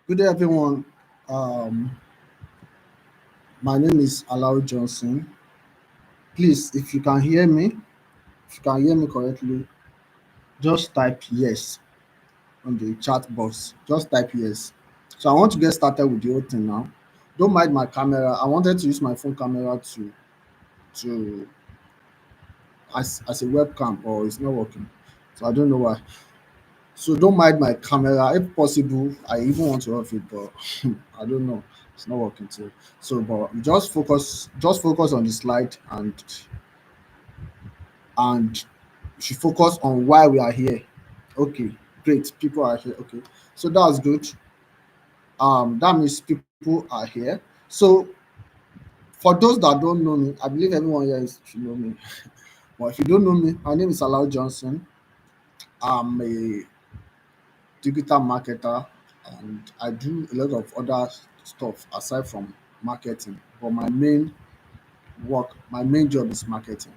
Good day, everyone. Um, my name is Alau Johnson. Please, if you can hear me correctly, just type yes on the chat box. Just type yes. So I want to get started with the whole thing now. Don't mind my camera. I wanted to use my phone camera to as a webcam, or it's not working. So I don't know why. So don't mind my camera. If possible, I even want to off it, but I don't know. It's not working too. So, but just focus on the slide and should focus on why we are here. Okay, great. People are here. Okay, so that's good. That means people are here. So, for those that don't know me, I believe everyone here should know me. But if you don't know me, my name is Alau Johnson. I'm a digital marketer, and I do a lot of other stuff aside from marketing. But my main job is marketing,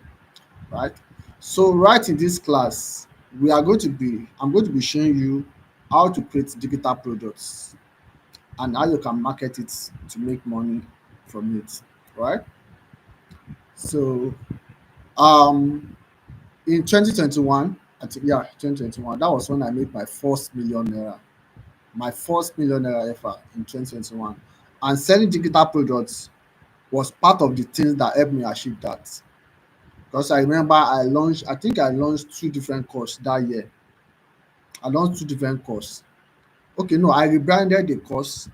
right? So right in this class, I'm going to be showing you how to create digital products and how you can market it to make money from it, right? So um in 2021, I think, yeah, 2021, that was when I made my first million naira, ever in 2021. And selling digital products was part of the things that helped me achieve that. Because I remember I think I launched two different courses that year. I launched two different courses. Okay, no, I rebranded the course,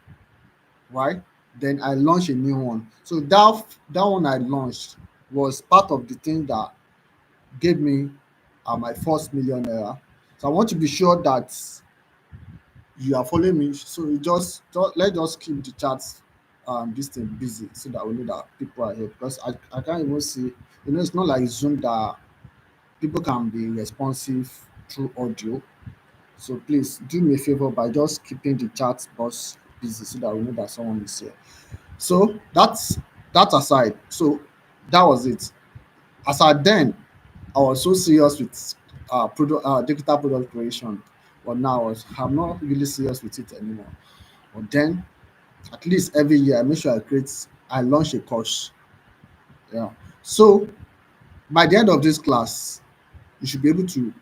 right? Then I launched a new one. So that one I launched was part of the thing that gave me my first million naira. So I want to be sure that you are following me. So let's just keep the chats this thing busy so that we know that people are here, because I can't even see, it's not like Zoom that people can be responsive through audio. So please do me a favor by just keeping the chat box busy so that we know that someone is here. So that aside, so that was it. As I then, I was so serious with digital product creation, but now I'm not really serious with it anymore. But then, at least every year, I make sure I launch a course. Yeah. So by the end of this class, you should be able to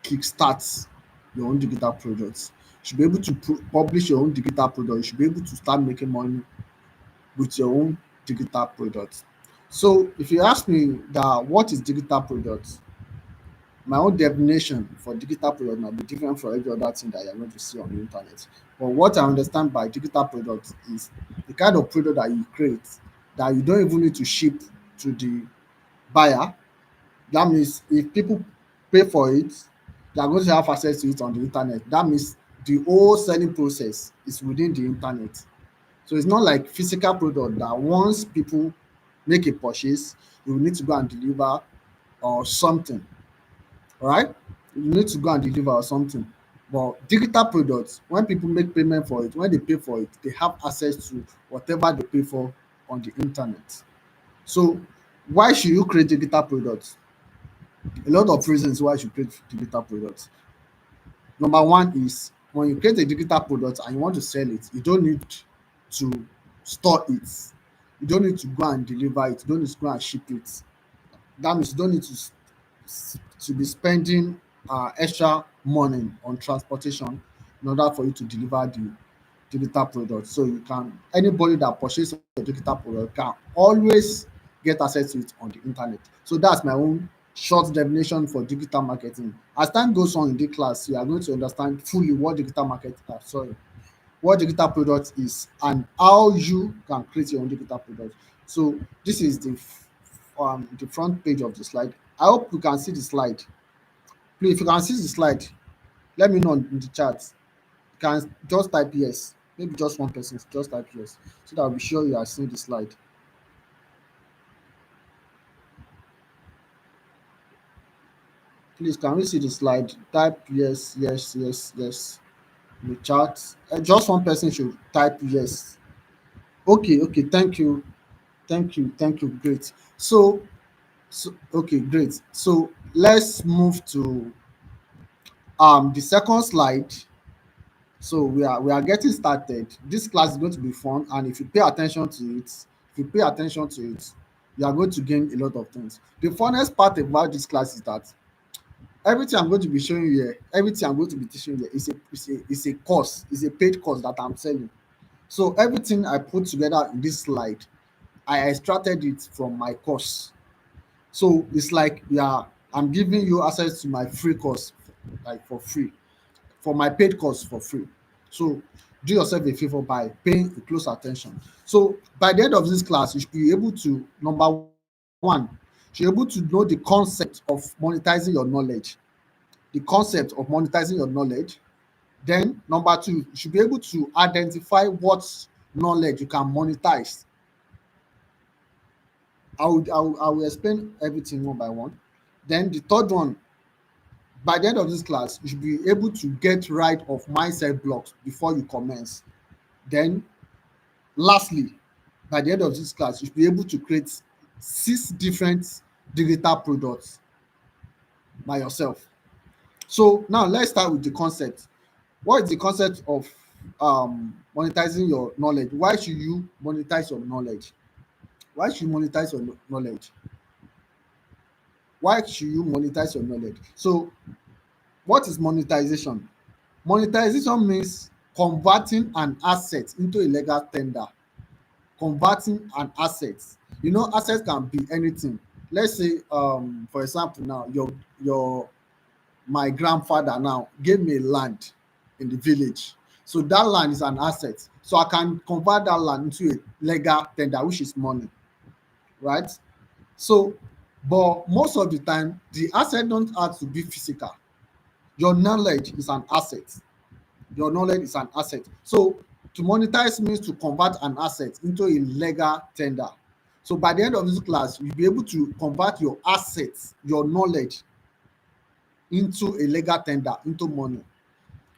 kickstart your own digital products. You should be able to publish your own digital product. You should be able to start making money with your own digital products. So if you ask me that what is digital products, my own definition for digital product might be different from every other thing that you're going to see on the internet. But what I understand by digital product is the kind of product that you create that you don't even need to ship to the buyer. That means if people pay for it, they are going to have access to it on the internet. That means the whole selling process is within the internet. So it's not like physical product that once people make a purchase, you will need to go and deliver or something. All right? You need to go and deliver or something. But digital products, when people make payment for it, when they pay for it, they have access to whatever they pay for on the internet. So why should you create digital products? A lot of reasons why you should create digital products. Number one is when you create a digital product and you want to sell it, you don't need to store it. You don't need to go and deliver it. You don't need to go and ship it. That means you don't need to be spending extra money on transportation in order for you to deliver the digital product. So you can anybody that purchases a digital product can always get access to it on the internet. So that's my own short definition for digital marketing. As time goes on in the class, you are going to understand fully what digital product is and how you can create your own digital product. So this is the front page of the slide. I hope you can see the slide. Please, if you can see the slide, let me know in the chat. You can just type yes. Maybe just one person, just type yes, so that I'll be sure you are seeing the slide. Please, can we see the slide? Type yes, yes, yes, yes in the chat. Just one person should type yes. Okay, okay, thank you, thank you, great. So okay, great. So let's move to the second slide. So we are getting started. This class is going to be fun, and if you pay attention to it, you are going to gain a lot of things. The funnest part about this class is that everything I'm going to be showing you here, everything I'm going to be teaching you here is a course, is a paid course that I'm selling. So everything I put together in this slide, I extracted it from my course. So it's like, yeah, I'm giving you access to my free course, like for free, for my paid course for free. So do yourself a favor by paying close attention. So by the end of this class, you should be able to, number one, you should be able to know the concept of monetizing your knowledge. The concept of monetizing your knowledge. Then number two, you should be able to identify what knowledge you can monetize. I will explain everything one by one. Then the third one, by the end of this class, you should be able to get rid of mindset blocks before you commence. Then lastly, by the end of this class, you should be able to create 6 different digital products by yourself. So now let's start with the concept. What is the concept of monetizing your knowledge? Why should you monetize your knowledge? Why should you monetize your knowledge? Why should you monetize your knowledge? So what is monetization? Monetization means converting an asset into a legal tender. Converting an asset. You know, assets can be anything. Let's say, for example, now your my grandfather now gave me land in the village. So that land is an asset. So I can convert that land into a legal tender, which is money, right? So, but most of the time, the asset don't have to be physical. Your knowledge is an asset. Your knowledge is an asset. So to monetize means to convert an asset into a legal tender. So by the end of this class, you'll be able to convert your assets, your knowledge, into a legal tender, into money.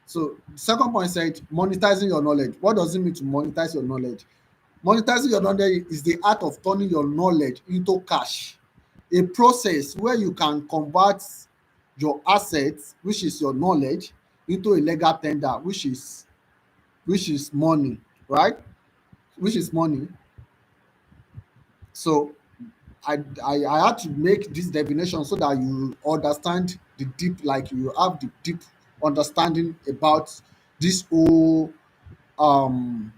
So the second point said monetizing your knowledge. What does it mean to monetize your knowledge? Monetizing your knowledge is the art of turning your knowledge into cash. A process where you can convert your assets, which is your knowledge, into a legal tender, which is money, right? Which is money. So I had to make this definition so that you understand the deep, like you have the deep understanding about this whole um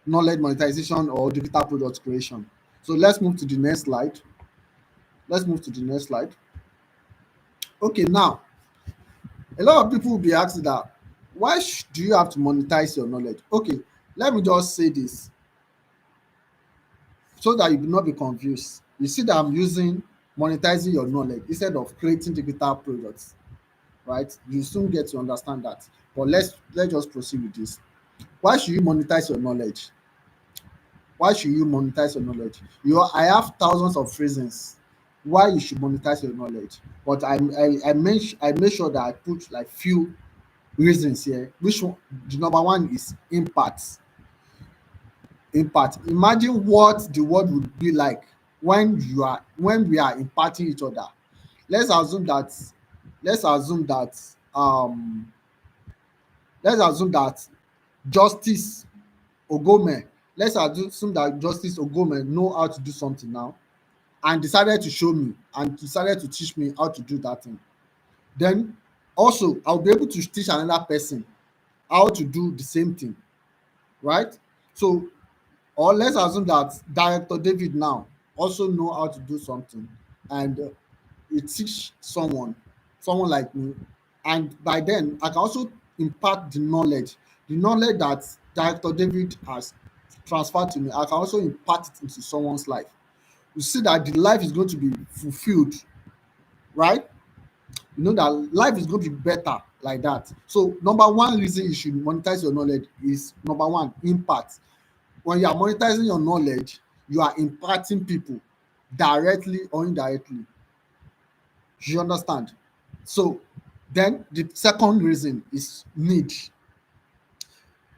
knowledge monetization or digital product creation. So let's move to the next slide. Let's move to the next slide. Okay, now a lot of people will be asking that why do you have to monetize your knowledge? Okay, let me just say this so that you will not be confused. You see that I'm using monetizing your knowledge instead of creating digital products, right? You soon get to understand that. But let's just proceed with this. Why should you monetize your knowledge? Why should you monetize your knowledge? I have thousands of reasons why you should monetize your knowledge, but I made sure that I put like few reasons here. Which one? The number one is impact. Impact. Imagine what the world would be like when we are impacting each other. Let's assume that let's assume that um let's assume that Justice Ogome, let's assume that Justice Ogome know how to do something now and decided to show me and decided to teach me how to do that thing. Then also I'll be able to teach another person how to do the same thing, right? So, or let's assume that Director David now also know how to do something and he teach someone like me, and by then I can also impart the knowledge that Director David has transferred to me. I can also impart it into someone's life. You see that the life is going to be fulfilled, right? You know that life is going to be better like that. So number one reason you should monetize your knowledge is number one, impact. When you are monetizing your knowledge, you are impacting people directly or indirectly. You understand? So then the second reason is need.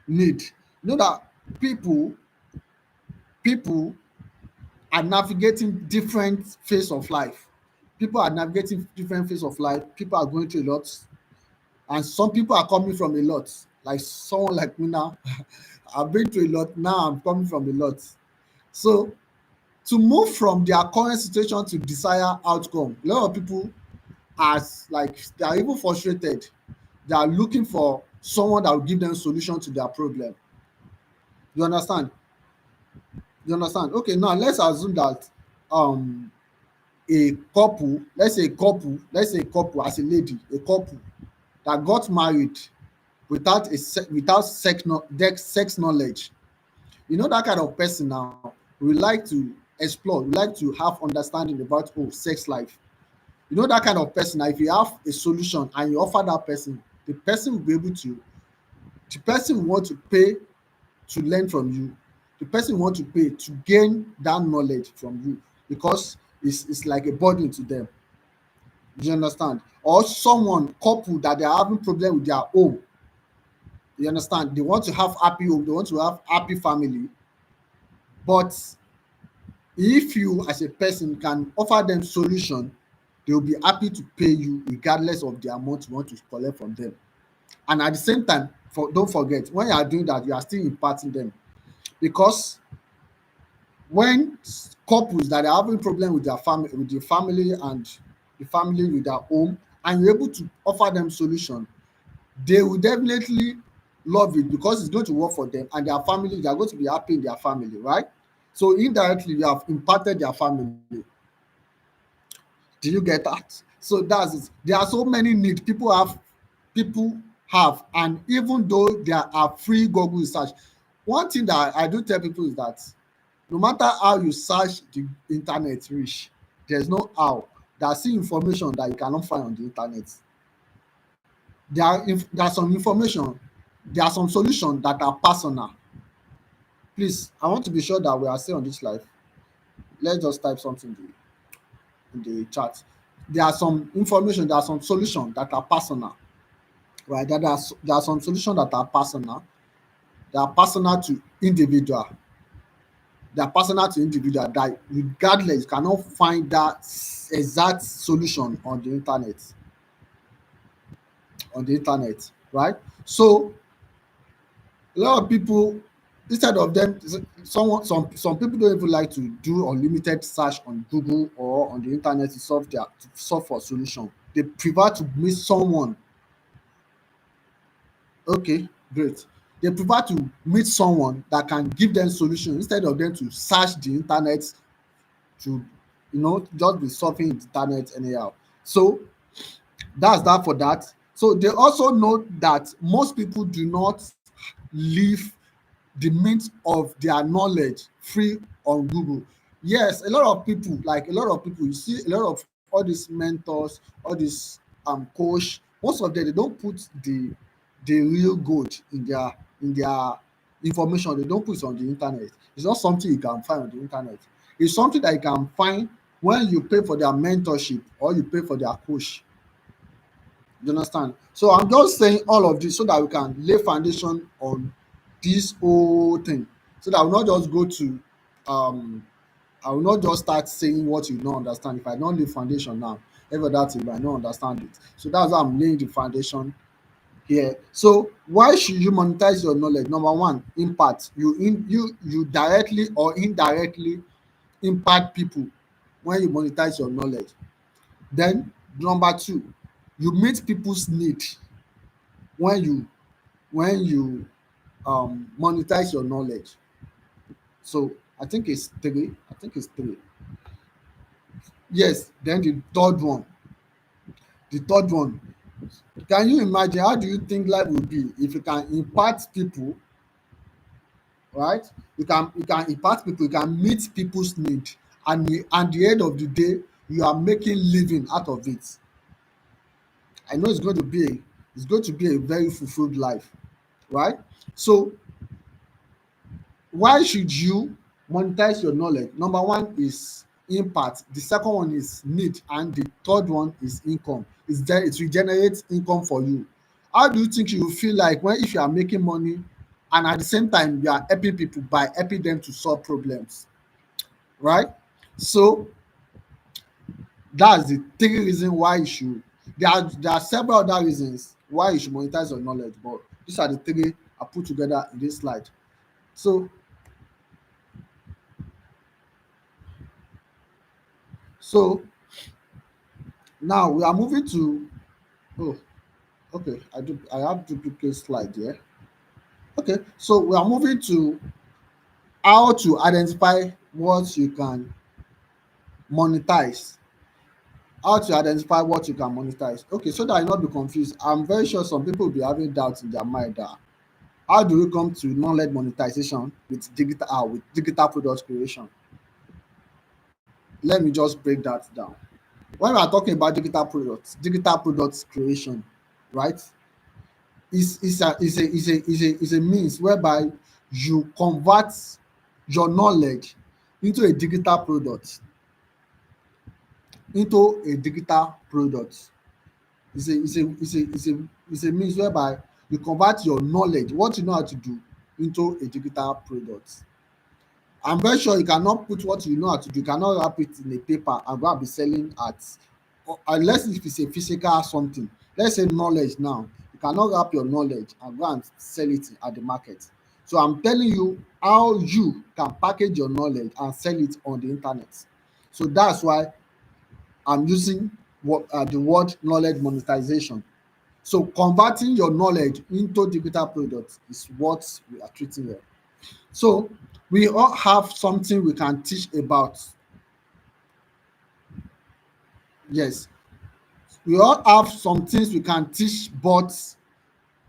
You know that people people are navigating different phase of life. People are navigating different phase of life. People are going through a lot, and some people are coming from a lot. like someone like me now. I've been through a lot. Now I'm coming from a lot. So to move from their current situation to desired outcome, a lot of people are like they are even frustrated. They are looking for someone that will give them solution to their problem. You understand? You understand? Okay, now let's assume that um a couple, let's say a couple as a lady, a couple that got married without without sex knowledge. You know that kind of person now, we like to explore, we like to have understanding about sex life. You know that kind of person now, if you have a solution and you offer that person, the person will be able to, the person will want to pay to learn from you. The person want to pay to gain that knowledge from you because it's like a burden to them. Do you understand? Or someone couple that they are having problem with their home. You understand? They want to have happy home, they want to have happy family. But if you as a person can offer them solution, they will be happy to pay you regardless of the amount you want to collect from them. And at the same time, don't forget, when you are doing that, you are still imparting them because when couples that are having problem with their family, with the family and the family with their home, and you're able to offer them solution, they will definitely love it because it's going to work for them and their family. They are going to be happy in their family, right? So indirectly you have impacted their family. Do you get that? So that's it. There are so many needs people have, and even though there are free Google research, one thing that I do tell people is that no matter how you search the internet reach, there's no how. There's still information that you cannot find on the internet. There are some information, there are some solutions that are personal. Please, I want to be sure that we are still on this live. Let's just type something in the chat. There are some information, there are some solutions that are personal, right? There are some solutions that are personal. They are personal to individual. They are personal to individual that regardless you cannot find that exact solution on the internet, right? So a lot of people, instead of them, some people don't even like to do unlimited search on Google or on the internet to solve for solution. They prefer to meet someone. Okay, great. They prefer to meet someone that can give them solution instead of them to search the internet to, just be surfing the internet anyhow. So that's that for that. So they also know that most people do not leave the mint of their knowledge free on Google. Yes, a lot of people, you see a lot of all these mentors, all these coach, most of them they don't put the real gold in their information. They don't put it on the internet. It's not something you can find on the internet. It's something that you can find when you pay for their mentorship or you pay for their coach. You understand? So I'm just saying all of this so that we can lay foundation on this whole thing. So that I will not just go to um I will not just start saying what you don't understand. If I don't lay foundation now, ever that if I don't understand it. So that's why I'm laying the foundation here. So why should you monetize your knowledge? Number one, impact. You directly or indirectly impact people when you monetize your knowledge. Then number two, you meet people's need when you monetize your knowledge. So I think it's three. Yes, then the third one, can you imagine how do you think life will be if you can impact people, right? You can impact people, you can meet people's need, and at the end of the day you are making living out of it. I know it's going to be a very fulfilled life, right? So why should you monetize your knowledge? Number one is impact, the second one is need, and the third one is income. It will generate income for you. How do you think you will feel like when if you are making money and at the same time you are helping people by helping them to solve problems, right? So that's the three reasons why you should. There are several other reasons why you should monetize your knowledge, but These are the three I put together in this slide. So so now we are moving to, oh, okay, I have duplicate slide here. Okay, so we are moving to how to identify what you can monetize. How to identify what you can monetize. Okay, so that I not be confused. I'm very sure some people will be having doubts in their mind that how do we come to non-led monetization with digital product creation? Let me just break that down. When we are talking about digital products creation, right? Is a means whereby you convert your knowledge into a digital product, into a digital product. Is a means whereby you convert your knowledge, what you know how to do, into a digital product. I'm very sure you cannot put what you know how to do, you cannot wrap it in a paper and go and be selling at, unless if it's a physical something. Let's say knowledge now. You cannot wrap your knowledge and go and sell it at the market. So I'm telling you how you can package your knowledge and sell it on the internet. So that's why I'm using the word knowledge monetization. So converting your knowledge into digital products is what we are treating here. So we all have something we can teach about. Yes, we all have some things we can teach, but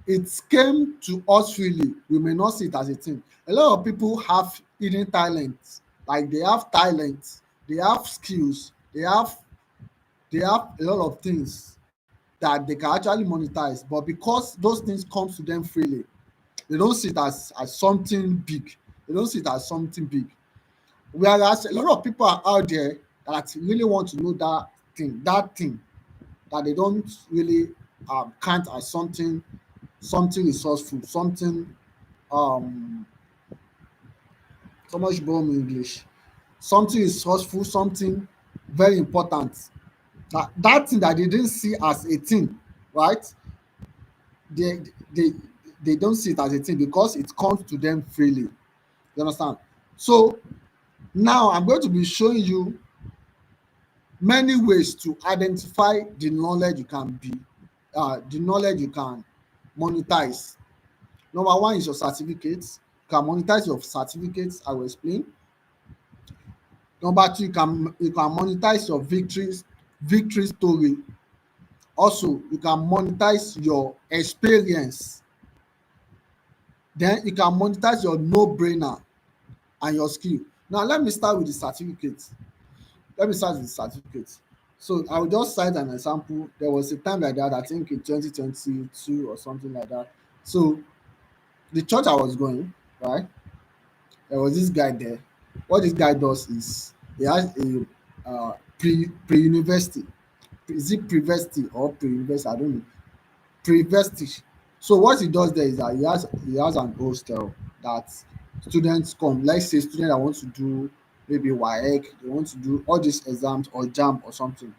it came to us freely. We may not see it as a thing. A lot of people have hidden talents, like they have talents, they have skills, they have a lot of things that they can actually monetize. But because those things come to them freely, they don't see it as something big. They don't see it as something big. Whereas a lot of people are out there that really want to know that thing that they don't really count as something resourceful, something um someone should borrow me English, something resourceful, something very important. That thing that they didn't see as a thing, right? They they they don't see it as a thing because it comes to them freely. You understand? So now I'm going to be showing you many ways to identify the knowledge you can monetize. Number one is your certificates. You can monetize your certificates, I will explain. Number two, you can monetize your victory story. Also, you can monetize your experience. Then you can monetize your no-brainer and your skill. Now let me start with the certificates. Let me start with the certificates. So I will just cite an example. There was a time like that, I think in 2022 or something like that. So the church I was going, right? There was this guy there. What this guy does is he has a pre-university. Is it pre-university or pre-university? I don't know. Pre-university. So what he does there is that he has an hostel that students come. Let's say students that want to do maybe WAEC, they want to do all these exams or JAM or something.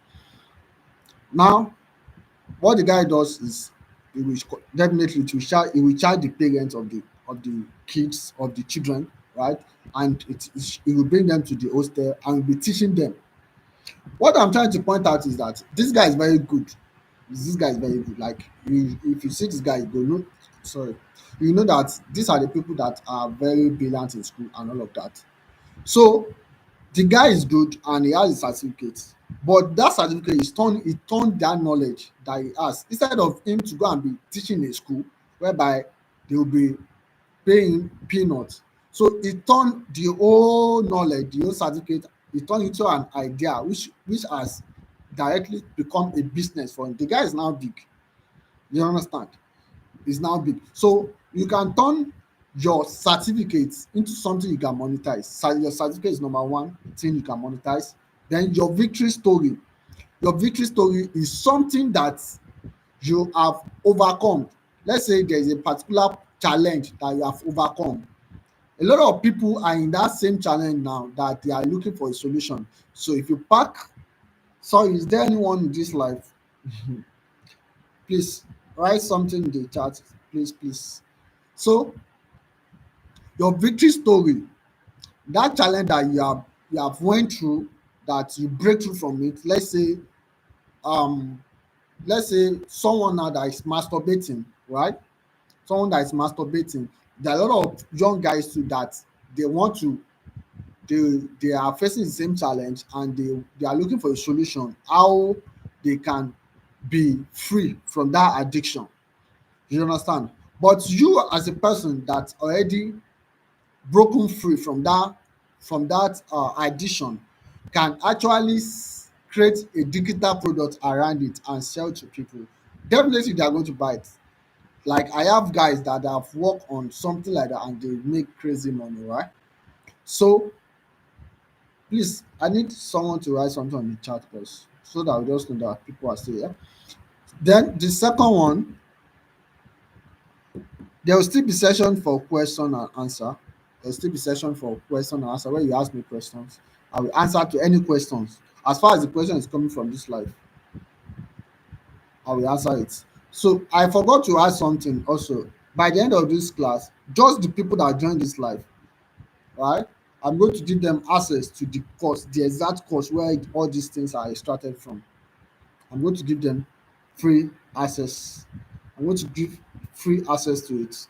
Now, what the guy does is definitely he will charge the parents of the kids of the children, right? And he will bring them to the hostel and will be teaching them. What I'm trying to point out is that this guy is very good. This guy is very good. Like, if you see this guy, you go know. Sorry, you know that these are the people that are very brilliant in school and all of that. So the guy is good and he has a certificate, but that certificate is turned that knowledge that he has, instead of him to go and be teaching a school whereby they will be paying peanuts. So he turned the whole knowledge, the whole certificate, he turned into an idea which has directly become a business for him. The guy is now big. You understand? Is now big. So you can turn your certificates into something you can monetize. So your certificate is number one thing you can monetize. Then your victory story. Your victory story is something that you have overcome. Let's say there is a particular challenge that you have overcome. A lot of people are in that same challenge now that they are looking for a solution. So if you pack, sorry, is there anyone in this life? Please write something in the chat. please, please. So your victory story, that challenge that you have went through, that you break through from it. Um let's say someone now that is masturbating, right? Someone that is masturbating. There are a lot of young guys too that they want to they are facing the same challenge, and they are looking for a solution how they can be free from that addiction. You understand? But you as a person that already broken free from that addiction can actually create a digital product around it and sell to people. Definitely they are going to buy it. Like I have guys that have worked on something like that and they make crazy money, right? So please, I need someone to write something on the chat box so that we just know that people are still here. Then the second one, there will still be session for question and answer. There will still be session for question and answer where you ask me questions. I will answer to any questions. As far as the question is coming from this life, I will answer it. So I forgot to add something also. By the end of this class, just the people that join this live, right? I'm going to give them access to the course, the exact course where all these things are extracted from. I'm going to give them free access. I'm going to give free access to it,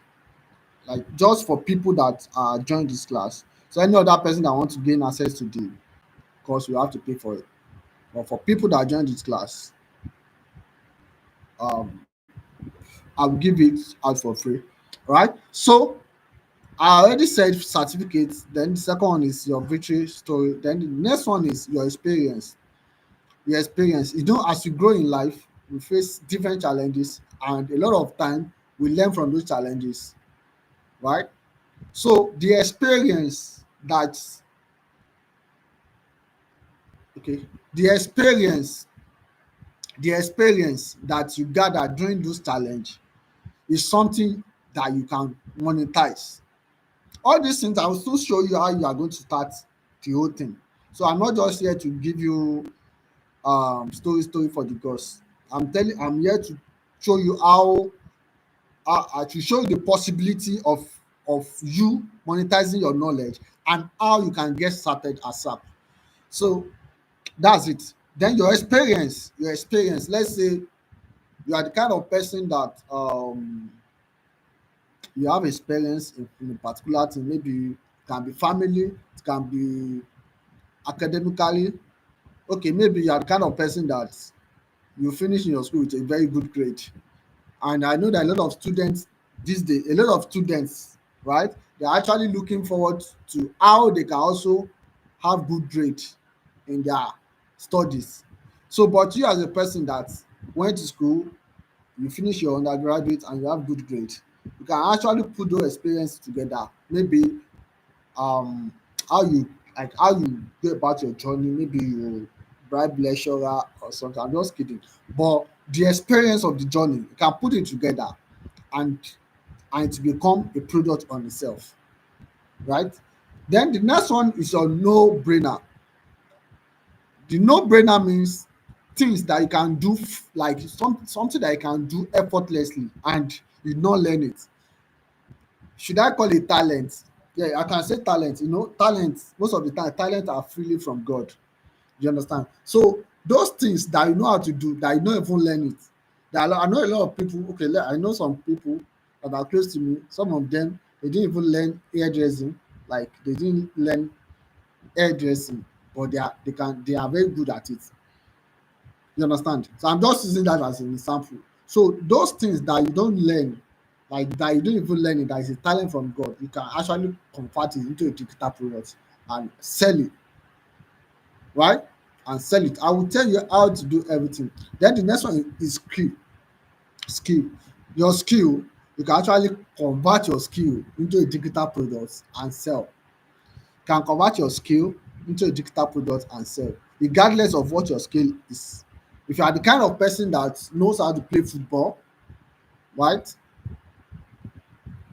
like just for people that join this class. So any other person that wants to gain access to the course will have to pay for it. But for people that join this class, um, I will give it out for free. Right? So I already said certificates. Then the second one is your victory story. Then the next one is your experience. Your experience. As you grow in life, we face different challenges, and a lot of time we learn from those challenges, right? So okay, the experience, the experience that you gather during those challenge is something that you can monetize. All these things I will still show you how you are going to start the whole thing. So I'm not just here to give you story for the gods. I'm here to show you how to show you the possibility of you monetizing your knowledge and how you can get started ASAP. So that's it. Then your experience. Let's say you are the kind of person that you have experience in a particular thing. Maybe it can be family, it can be academically. Okay, maybe you are the kind of person that you finish in your school with a very good grade. And I know that a lot of students these days, a lot of students, right, they're actually looking forward to how they can also have good grade in their studies. So but you as a person that went to school, you finish your undergraduate and you have good grade, you can actually put those experience together. Maybe um how you go about your journey. Maybe you bribe lecturer or something. I'm just kidding. But the experience of the journey, you can put it together and it become a product on itself, right? Then the next one is your no-brainer. The no-brainer means things that you can do, like something that you can do effortlessly and you not learn it. Should I call it talent? Yeah, I can say talent. Talent, most of the time talent are freely from God. You understand? So those things that you know how to do, that you don't even learn it. I know a lot of people. Okay, I know some people that are close to me. Some of them, they didn't even learn hairdressing. Like they didn't learn hairdressing, but they are very good at it. You understand? So I'm just using that as an example. So those things that you don't learn, like that you don't even learn it, that is a talent from God, you can actually convert it into a digital product and sell it, right? And sell it. I will tell you how to do everything. Then the next one is skill. Skill. Your skill, you can actually convert your skill into a digital product and sell. You can convert your skill into a digital product and sell, regardless of what your skill is. If you are the kind of person that knows how to play football, right,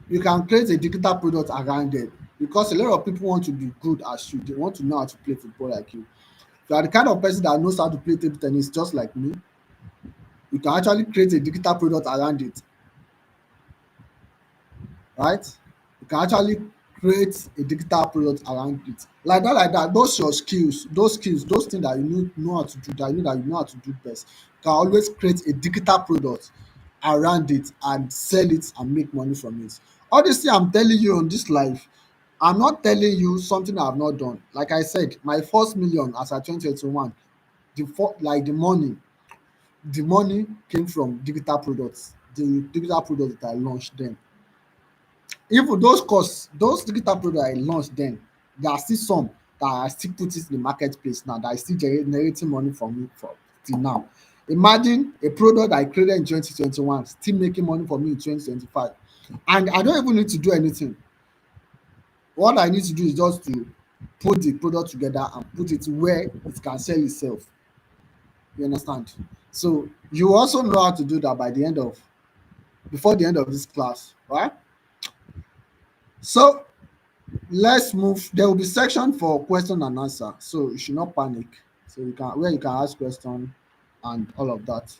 you can create a digital product around it, because a lot of people want to be good as you. They want to know how to play football like you. If you are the kind of person that knows how to play table tennis just like me, you can actually create a digital product around it. right? You can actually create a digital product around it. Like that, those your skills, those things that you know how to do, that you know how to do best. You can always create a digital product around it and sell it and make money from it. All this thing I'm telling you on this life, I'm not telling you something I've not done. Like I said, my first million as at 2021, like the money came from digital products, the digital products that I launched then. Even those course, those digital products I launched then, there are still some that I still put it in the marketplace now that is still generating money for me for till now. Imagine a product I created in 2021 still making money for me in 2025, and I don't even need to do anything. What I need to do is just to put the product together and put it where it can sell itself. You understand? So you also know how to do that by the end of before the end of this class, right? So let's move. There will be section for question and answer, so you should not panic. So you can where you can ask question and all of that.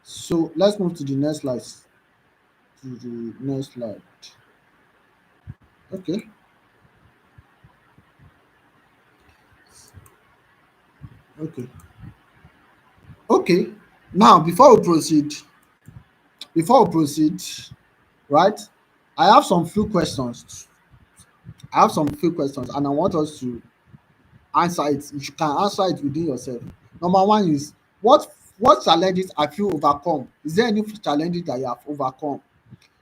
So let's move to the next slide. To the next slide. Okay. Okay. Okay. Now before we proceed, right? I have some few questions. I have some few questions, and I want us to answer it. You can answer it within yourself. Number one is what challenges have you overcome? Is there any challenges that you have overcome?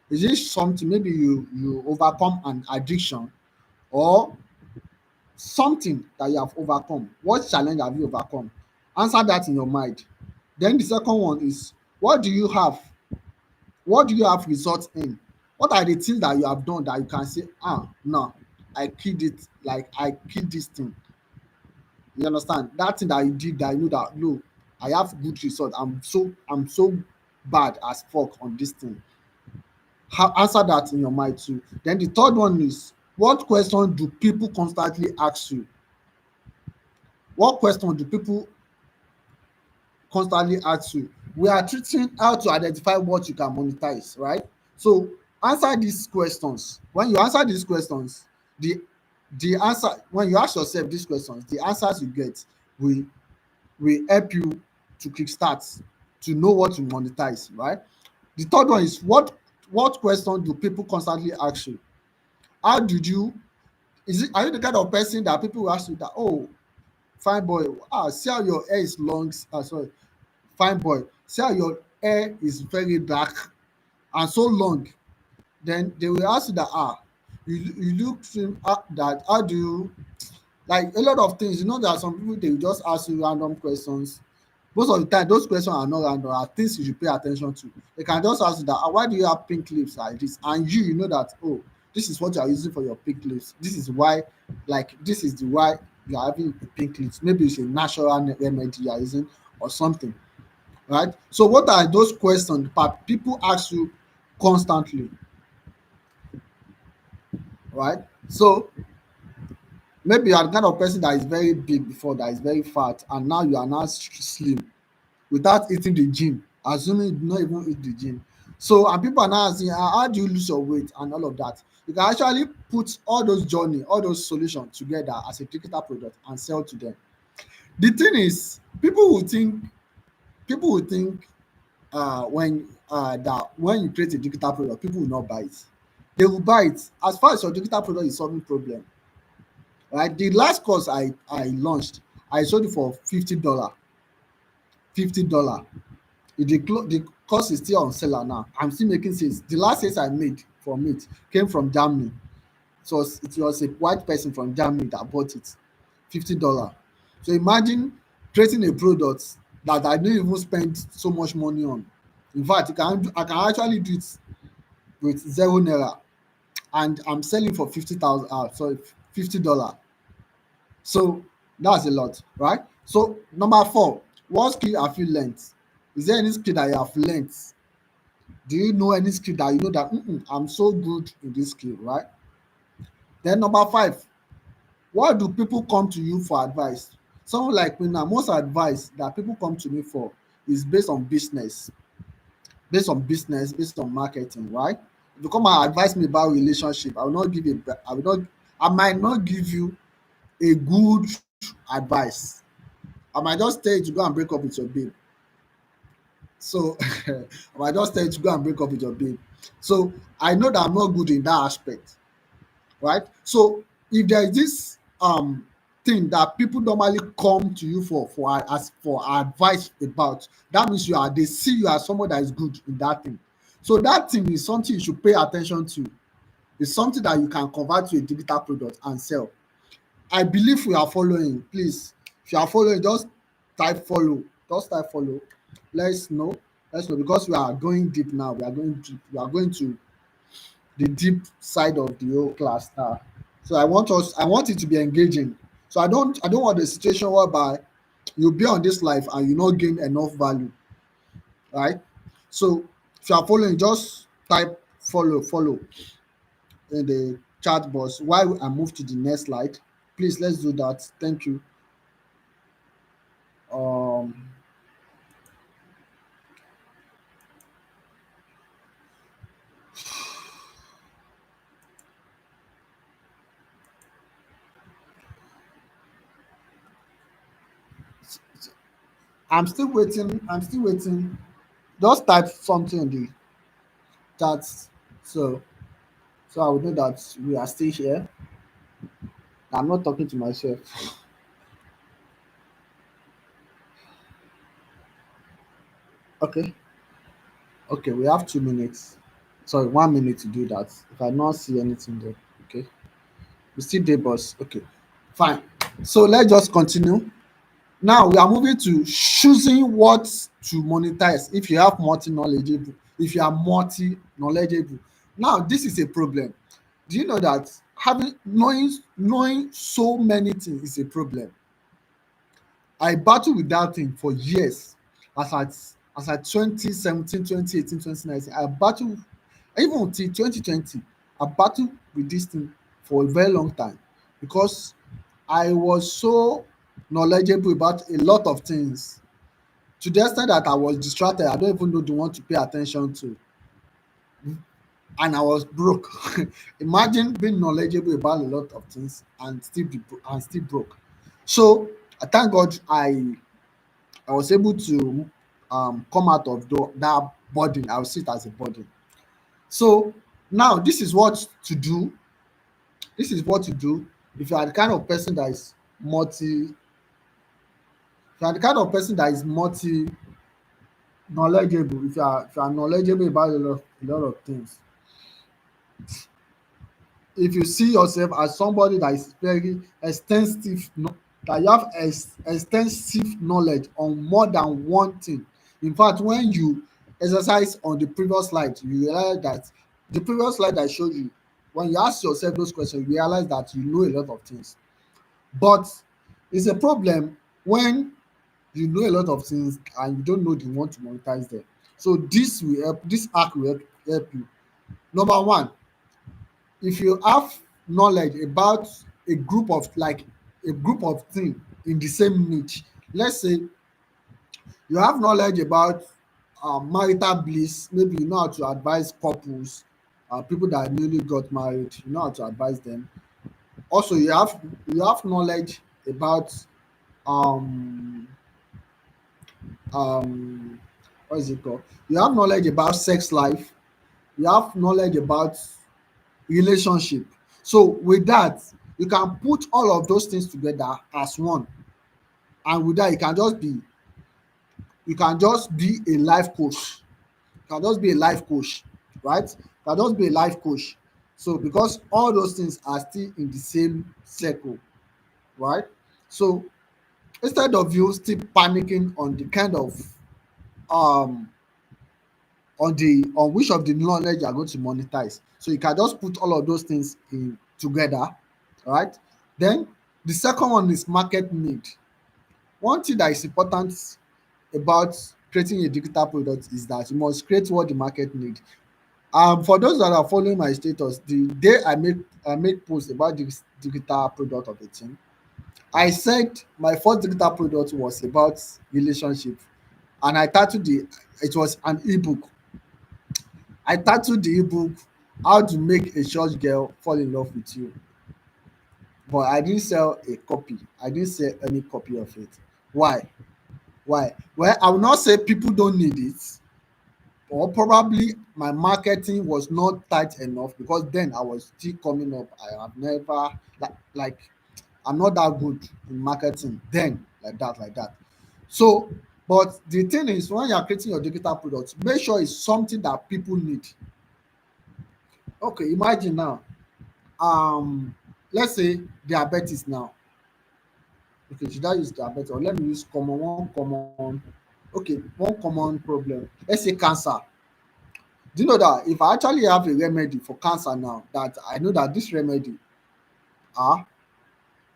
Is it something maybe you overcome an addiction or something that you have overcome? What challenge have you overcome? Answer that in your mind. Then the second one is what do you have results in? What are the things that you have done that you can say, no, I killed it, like I killed this thing. You understand? That thing that you did that you know that no, I have good result. I'm so bad as fuck on this thing. Answer that in your mind too. Then the third one is what question do people constantly ask you? What question do people constantly ask you? We are treating how to identify what you can monetize, right? So answer these questions. When you answer these questions, the the answer when you ask yourself these questions, the answers you get will help you to kickstart to know what to monetize, right? The third one is what question do people constantly ask you? How did you is it are you the kind of person that people will ask you that, oh, fine boy, see how your hair is long, sorry, fine boy, see how your hair is very dark and so long. Then they will ask you that, you look slim, that how do you, like a lot of things, there are some people they will just ask you random questions. Most of the time those questions are not random, are things you should pay attention to. They can just ask you that, why do you have pink lips like this, and you know that, oh, this is what you are using for your pink lips, this is why, like this is the why you are having pink lips, maybe it's a natural remedy you are using or something, right? So what are those questions that people ask you constantly, right? So maybe you are the kind of person that is very big before, that is very fat, and now you are now slim without eating the gym, assuming you do not even eat the gym. So and people are now asking, how do you lose your weight and all of that? You can actually put all those journey, all those solutions together as a digital product and sell to them. The thing is, people will think that when you create a digital product, people will not buy it. They will buy it as far as your digital product is solving problem. Right? The last course I launched, I sold it for $50. $50. The course is still on seller now. I'm still making sales. The last sales I made from it came from Germany. So it was a white person from Germany that bought it. $50. So imagine creating a product that I didn't even spend so much money on. In fact, I can actually do it with zero naira, and I'm selling for 50,000, sorry, $50. So that's a lot, right? So number four, what skill have you learnt? Is there any skill that you have learnt? Do you know any skill that you know that, I'm so good in this skill, right? Then number five, what do people come to you for advice? Someone like me now, most advice that people come to me for is based on business, based on marketing, right? If you come and advise me about relationship, I will not give a I will not I might not give you a good advice. I might just tell you to go and break up with your babe. So I might just tell you to go and break up with your babe. So I know that I'm not good in that aspect, right? So if there is this thing that people normally come to you for advice about, that means they see you as someone that is good in that thing. So that thing is something you should pay attention to. It's something that you can convert to a digital product and sell. I believe we are following. Please, if you are following, just type follow. Just type follow. Let's know. Let's know because we are going deep now. We are going deep. We are going to the deep side of the whole class now. So I want it to be engaging. So I don't want a situation whereby you'll be on this life and you not gain enough value, right? So if you are following, just type follow in the chat box while I move to the next slide. Please let's do that. Thank you. Um I'm still waiting. I'm still waiting. Just type something in the chat so I would know that we are still here. I'm not talking to myself. Okay. Okay, we have 2 minutes. Sorry, 1 minute to do that. If I not see anything there, okay. We still dey boss. Okay, fine. So let's just continue. Now we are moving to choosing what to monetize if you have multi knowledgeable, if you are multi knowledgeable. Now this is a problem. Do you know that having knowing so many things is a problem? I battled with that thing for years. As at 2017, 2018, 2019, I battled even until 2020. I battled with this thing for a very long time because I was so knowledgeable about a lot of things to the extent that I was distracted. I don't even know the one to pay attention to, and I was broke. Imagine being knowledgeable about a lot of things and still broke. So I thank God I was able to come out of that burden. I will see it as a burden. So now this is what to do. This is what to do if you are the kind of person that is multi. If you are the kind of person that is multi knowledgeable, if you are knowledgeable about a lot of things, if you see yourself as somebody that is very extensive, that you have extensive knowledge on more than one thing. In fact, when you exercise on the previous slide, you realize that the previous slide I showed you, when you ask yourself those questions, you realize that you know a lot of things. But it's a problem when you know a lot of things and you don't know the one to monetize them. So this arc will help you. Number one, if you have knowledge about a group of things in the same niche, let's say you have knowledge about marital bliss, maybe you know how to advise couples, people that newly got married, you know how to advise them. Also you have knowledge about um um what is it called, you have knowledge about sex life, you have knowledge about relationship. So with that, you can put all of those things together as one, and with that you can just be a life coach. You can just be a life coach, right? You can just be a life coach. So because all those things are still in the same circle, right? So instead of you still panicking on the kind of um on which of the knowledge you are going to monetize. So you can just put all of those things in together, right? Then the second one is market need. One thing that is important about creating a digital product is that you must create what the market need. For those that are following my status, the day I make post about this digital product of a thing, I said my first digital product was about relationship, and I titled the it was an ebook. I titled the ebook How to make a church girl fall in love with you. But I didn't sell a copy. I didn't sell any copy of it. Why? Why? Well, I will not say people don't need it, or probably my marketing was not tight enough because then I was still coming up. I have never like I'm not that good in marketing then, like that. So, but the thing is, when you are creating your digital products, make sure it's something that people need. Okay, imagine now, um, let's say diabetes now. Okay, should I use diabetes or let me use one common, okay, one common problem. Let's say cancer. Do you know that if I actually have a remedy for cancer now, that I know that this remedy, ah,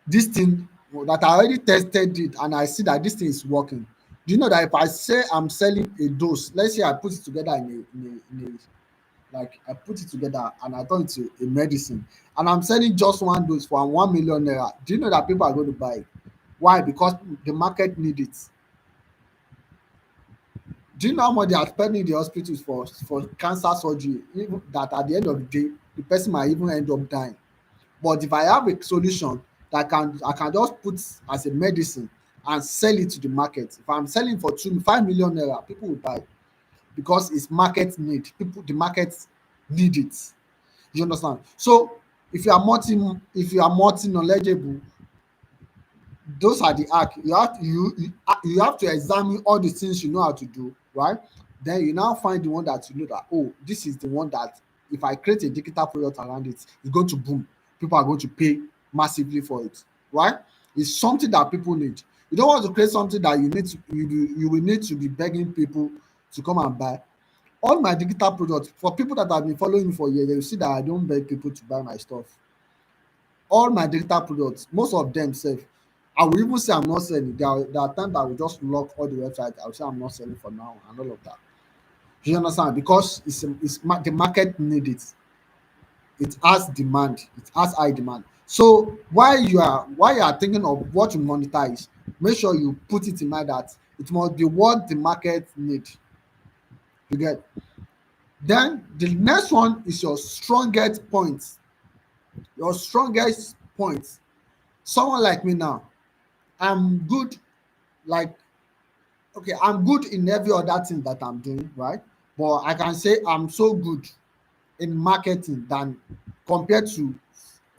this thing that I already tested it and I see that this thing is working. Do you know that if I say I'm selling a dose, let's say I put it together in a like I put it together and I turn it to a medicine and I'm selling just one dose for 1 million naira, do you know that people are going to buy it? Why? Because the market need it. Do you know how much they are spending in the hospitals for cancer surgery? Even that at the end of the day, the person might even end up dying. But if I have a solution that I can just put as a medicine and sell it to the market. If I'm selling for 5 million naira, people will buy because it's market need. People, the market need it. You understand? So if you are multi knowledgeable, those are the hack. You have to examine all the things you know how to do, right? Then you now find the one that you know that, oh, this is the one that if I create a digital product around it, it's going to boom. People are going to pay massively for it, right? It's something that people need. You don't want to create something that you will need to be begging people to come and buy. All my digital products, for people that have been following me for years, they will see that I don't beg people to buy my stuff. All my digital products, most of them sef, I will even say I'm not selling. There are times I will just lock all the website. I will say I'm not selling for now and all of that. Do you understand? Because the market need it. It has demand. It has high demand. So while you are thinking of what to monetize, make sure you put it in mind that it must be what the market need. You get. Then the next one is your strongest point. Your strongest point. Someone like me now, I'm good, like, okay, I'm good in every other thing that I'm doing, right? But I can say I'm so good in marketing than compared to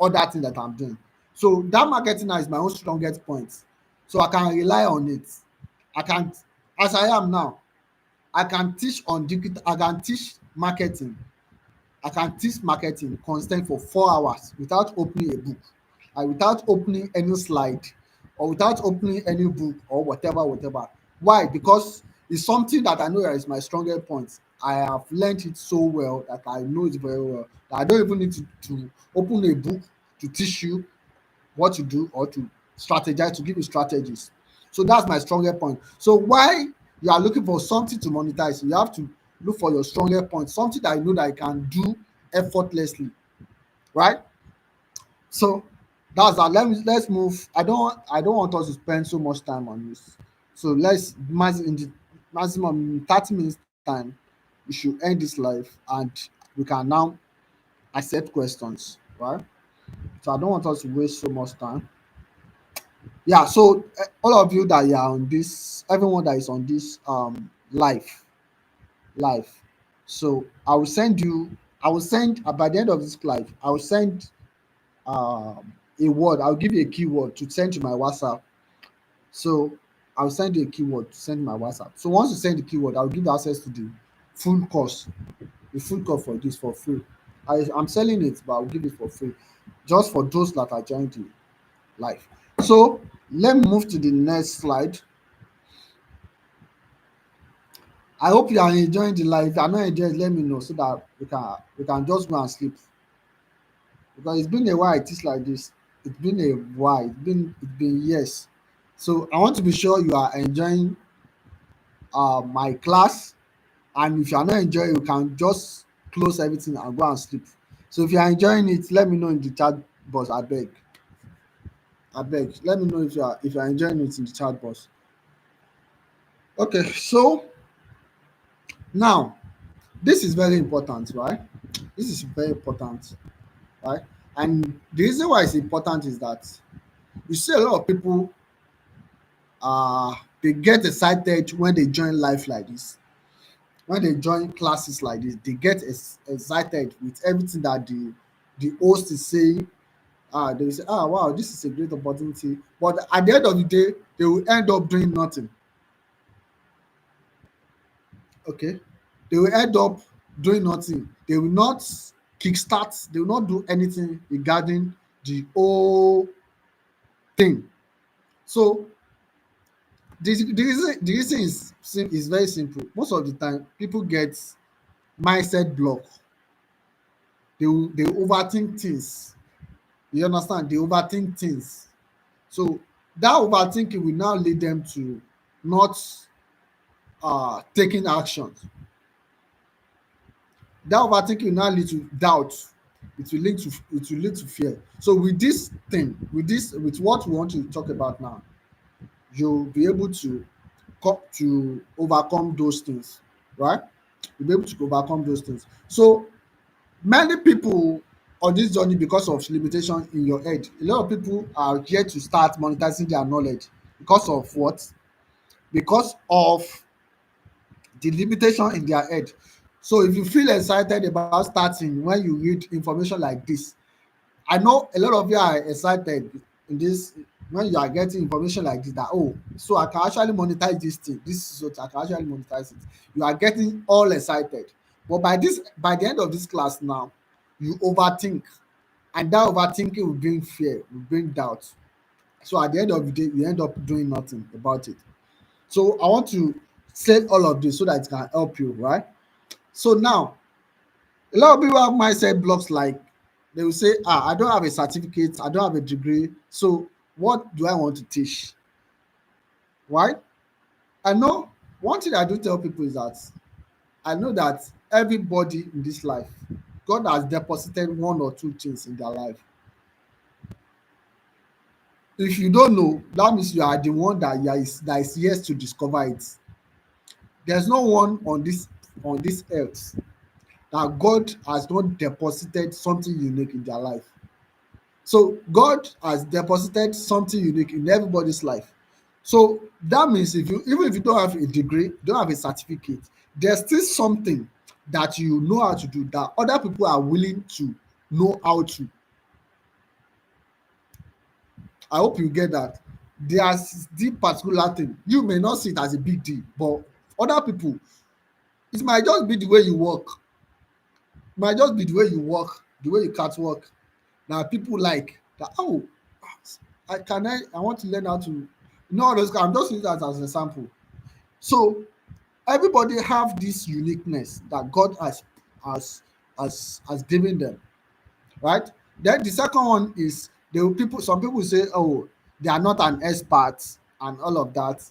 other things that I'm doing. So that marketing now is my own strongest point. So I can rely on it. I can, as I am now, I can teach on digital, I can teach marketing. I can teach marketing constant for 4 hours without opening a book, and without opening any slide, or without opening any book or whatever. Why? Because it's something that I know that is my strongest point. I have learned it so well that I know it very well that I don't even need to open a book to teach you what to do or to strategize to give you strategies. So that's my strongest point. So why you are looking for something to monetize, you have to look for your strongest point, something that you know that you can do effortlessly, right? So that's that. Let's move. I don't want us to spend so much time on this. So in the maximum 30 minutes time, we should end this live and we can now accept questions, right? So I don't want us to waste so much time. Yeah, so all of you that are on this, everyone that is on this live. So I will send by the end of this live, I will send a word. I'll give you a keyword to send to my WhatsApp. So I'll send you a keyword to send my WhatsApp. So once you send the keyword, I'll give you access to the full course, the full course for this for free. I'm selling it, but I'll give it for free, just for those that are joining the live. So let me move to the next slide. I hope you are enjoying the live. If you are not enjoying, let me know so that we can just go and sleep. Because it's been a while it is like this. It's been a while. It's been years. So I want to be sure you are enjoying my class. And if you are not enjoying, you can just close everything and go and sleep. So if you are enjoying it, let me know in the chat box. I beg. I beg. Let me know if you are enjoying it in the chat box. Okay, so now this is very important, right? This is very important, right? And the reason why it's important is that you see a lot of people they get excited when they join life like this. When they join classes like this, they get excited with everything that the host is saying. They will say, wow, this is a great opportunity. But at the end of the day, they will end up doing nothing. Okay. They will end up doing nothing. They will not kickstart, they will not do anything regarding the whole thing. So the reason is very simple. Most of the time, people get mindset block. They will overthink things. You understand? They overthink things. So that overthinking will now lead them to not taking action. That overthinking will now lead to doubt. It will lead to fear. So with this thing, with what we want to talk about now, you'll be able to overcome those things, right? You'll be able to overcome those things. So many people on this journey, because of limitation in your head, a lot of people are yet to start monetizing their knowledge because of what? Because of the limitation in their head. So if you feel excited about starting when you read information like this, I know a lot of you are excited in this when you are getting information like this, that so I can actually monetize this thing. This is what I can actually monetize it. You are getting all excited. But by the end of this class now, you overthink, and that overthinking will bring fear, will bring doubt. So at the end of the day, you end up doing nothing about it. So I want to say all of this so that it can help you, right? So now, a lot of people have mindset blocks like they will say, I don't have a certificate, I don't have a degree. So what do I want to teach? Why? I know one thing I do tell people is that I know that everybody in this life, God has deposited one or two things in their life. If you don't know, that means you are the one that is yet to discover it. There's no one on this earth that God has not deposited something unique in their life. So God has deposited something unique in everybody's life. So that means even if you don't have a degree, don't have a certificate, there's still something that you know how to do that other people are willing to know how to. I hope you get that. There's this particular thing. You may not see it as a big deal, but other people, it might just be the way you work. It might just be the way you work, the way you can't work. Now people like that. Oh, I want to learn how to all those. I'm just using that as an example. So everybody have this uniqueness that God has given them, right? Then the second one is some people say, oh, they are not an expert and all of that,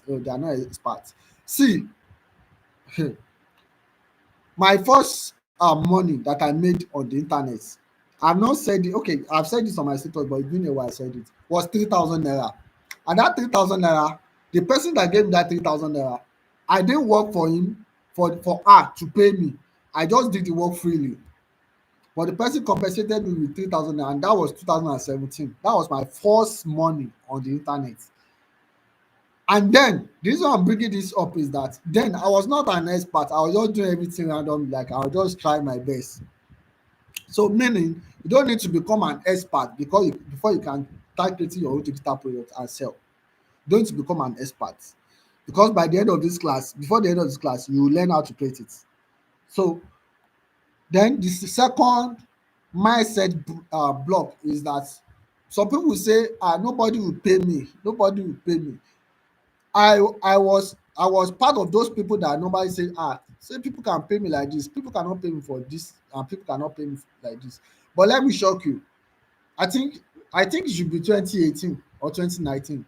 they are not experts. See, my first money that I made on the internet, I've not said it, okay, I've said this on my status, but it's been a while I said it, was 3,000 naira. And that 3,000 naira, the person that gave me that 3,000 naira, I didn't work for him for her to pay me. I just did the work freely. But the person compensated me with 3,000 naira, and that was 2017. That was my first money on the internet. And then the reason I'm bringing this up is that then I was not an expert. I was just doing everything random, like I was just trying my best. So meaning you don't need to become an expert before you can start creating your own digital product and sell. You don't need to become an expert, because by the end of this class, before the end of this class, you will learn how to create it. So then the second mindset block is that some people say, nobody will pay me, nobody will pay me. I was part of those people that nobody say people can pay me like this, people cannot pay me for this, and people cannot pay me like this. But let me shock you. I think it should be 2018 or 2019.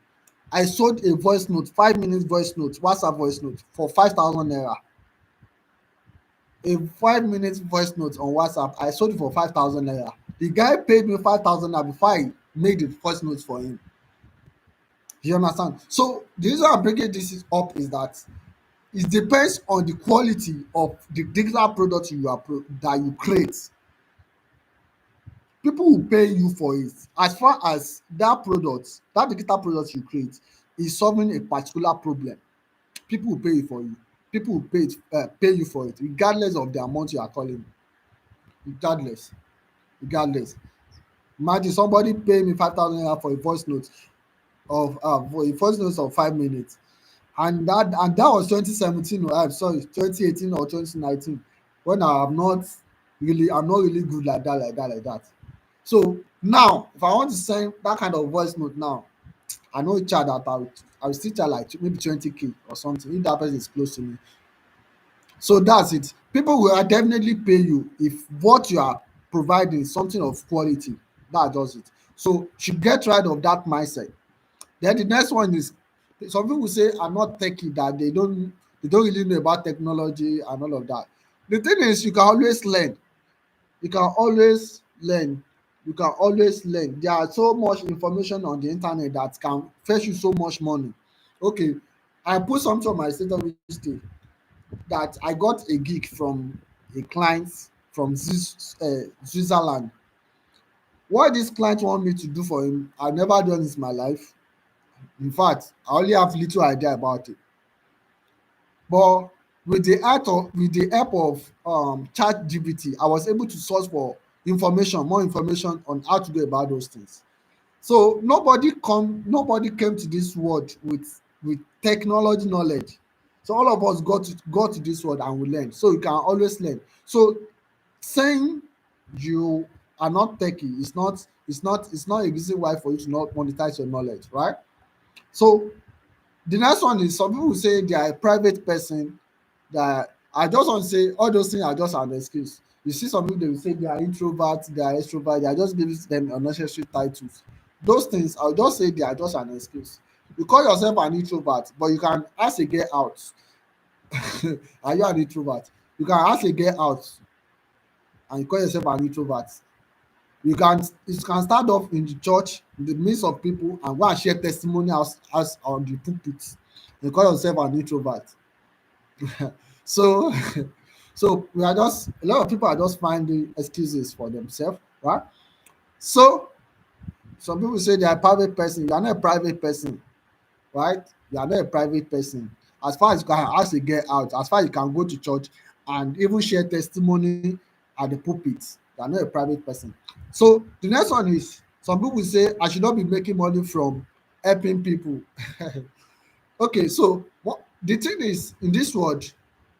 I sold a voice note, 5 minutes voice note, WhatsApp voice note for 5,000 naira. A 5 minutes voice note on WhatsApp, I sold it for 5,000 naira. The guy paid me 5,000 naira before I made the voice note for him. You understand? So the reason I'm bringing this up is that it depends on the quality of the digital product that you create. People will pay you for it as far as that digital product you create is solving a particular problem. People will pay you for you. People will pay you for it regardless of the amount you are calling, regardless, regardless. Imagine somebody pay me 5,000 naira for a voice note of 5 minutes, and that was 2017, or I'm sorry, 2018 or 2019, when I'm not really good like that. So now if I want to send that kind of voice note now, I know a child that I will still charge like maybe 20k or something if that person is close to me. So that's it. People will definitely pay you if what you are providing is something of quality. That does it. So should get rid of that mindset. Then the next one is, some people say I'm not techie, that they don't really know about technology and all of that. The thing is, you can always learn. You can always learn. You can always learn. There are so much information on the internet that can fetch you so much money. Okay, I put something on my status yesterday that I got a gig from a client from Switzerland. What this client want me to do for him, I've never done this in my life. In fact, I only have little idea about it. But with the help of ChatGPT, I was able to source for more information on how to go about those things. So nobody came to this world with technology knowledge. So all of us got to this world and we learn. So you can always learn. So saying you are not techie is not a reason why for you to not monetize your knowledge, right? So the next one is, some people say they are a private person, that I just want to say all those things are just an excuse. You see some people, they will say they are introverts, they are extroverts, they are just giving them unnecessary titles. Those things, I'll just say they are just an excuse. You call yourself an introvert, but you can ask a get out. Are you an introvert? You can ask a get out and you call yourself an introvert. You can start off in the church, in the midst of people, and go and share testimony as on the pulpit. You call yourself an introvert. So so we are just a lot of people are just finding excuses for themselves, right? So some people say they are a private person. You are not a private person, right? You are not a private person. As far as you can ask to get out, as far as you can go to church and even share testimony at the pulpit, you are not a private person. So the next one is, some people say I should not be making money from helping people. Okay, so what the thing is, in this world,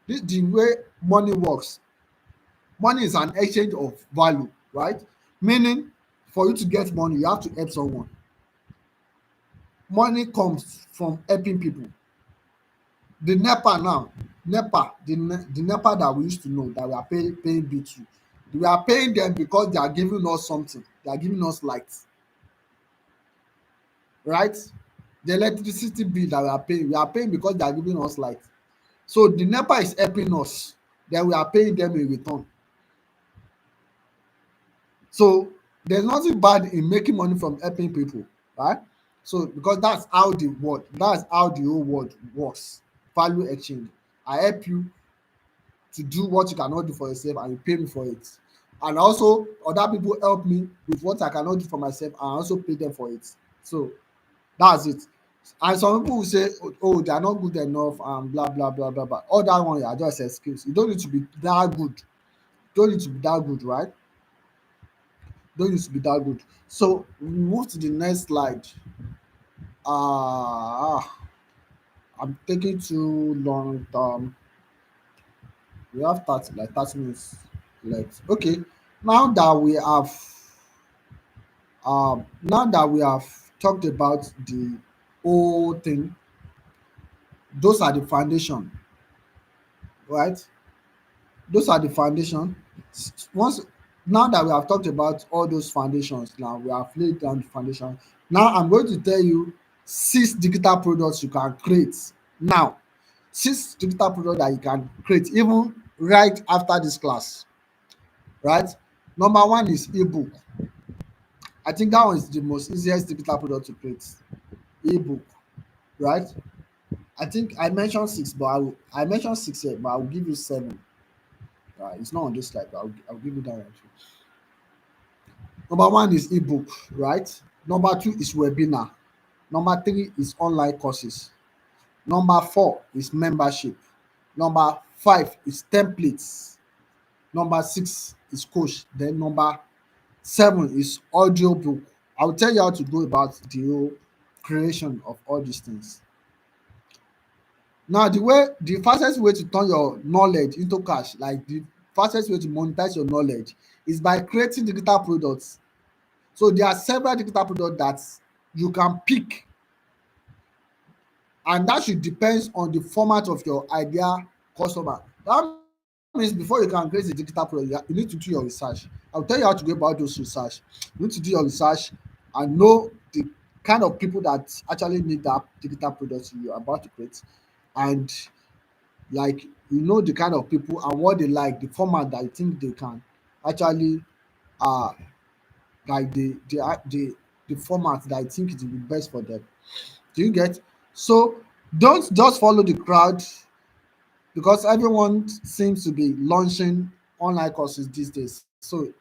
the way money works, money is an exchange of value, right? Meaning, for you to get money, you have to help someone. Money comes from helping people. The NEPA now, the NEPA that we used to know, that we are paying bill to, we are paying them because they are giving us something. They are giving us light, right? The electricity bill that we are paying because they are giving us light. So the NEPA is helping us, then we are paying them in return. So there's nothing bad in making money from helping people, right? So because that's how the whole world works. Value exchange. I help you to do what you cannot do for yourself, and you pay me for it. And also other people help me with what I cannot do for myself, and I also pay them for it. So that's it. And some people will say, oh, they are not good enough and blah blah blah blah blah. All that one are just excuse. You don't need to be that good. You don't need to be that good, right? Don't need to be that good. So we move to the next slide. Ah, I'm taking too long. We have 30 minutes left. Okay, now that we have talked about the whole thing, those are the foundation, right? Those are the foundation. Once Now that we have talked about all those foundations, now we have laid down the foundation. Now I'm going to tell you 6 digital products you can create now. 6 digital products that you can create even right after this class, right? Number one is ebook. I think that one is the most easiest digital product to create. Ebook, right? I think I mentioned six, but I mentioned six here, but I will give you seven. It's not on this slide, but I'll give you that one too. Number one is ebook, right? Number two is webinar. Number three is online courses. Number four is membership. Number five is templates. Number six is coach. Then number seven is audio book. I'll tell you how to go about the whole creation of all these things. Now, the fastest way to turn your knowledge into cash, like the fastest way to monetize your knowledge, is by creating digital products. So there are several digital products that you can pick, and that should depends on the format of your ideal customer. That means before you can create a digital product, you need to do your research. I'll tell you how to go about those research. You need to do your research and know the kind of people that actually need that digital product you're about to create, and like the kind of people and what they like, the format that you think they can actually uh like the format that I think it will be best for them. Do you get? So don't just follow the crowd, because everyone seems to be launching online courses these days. So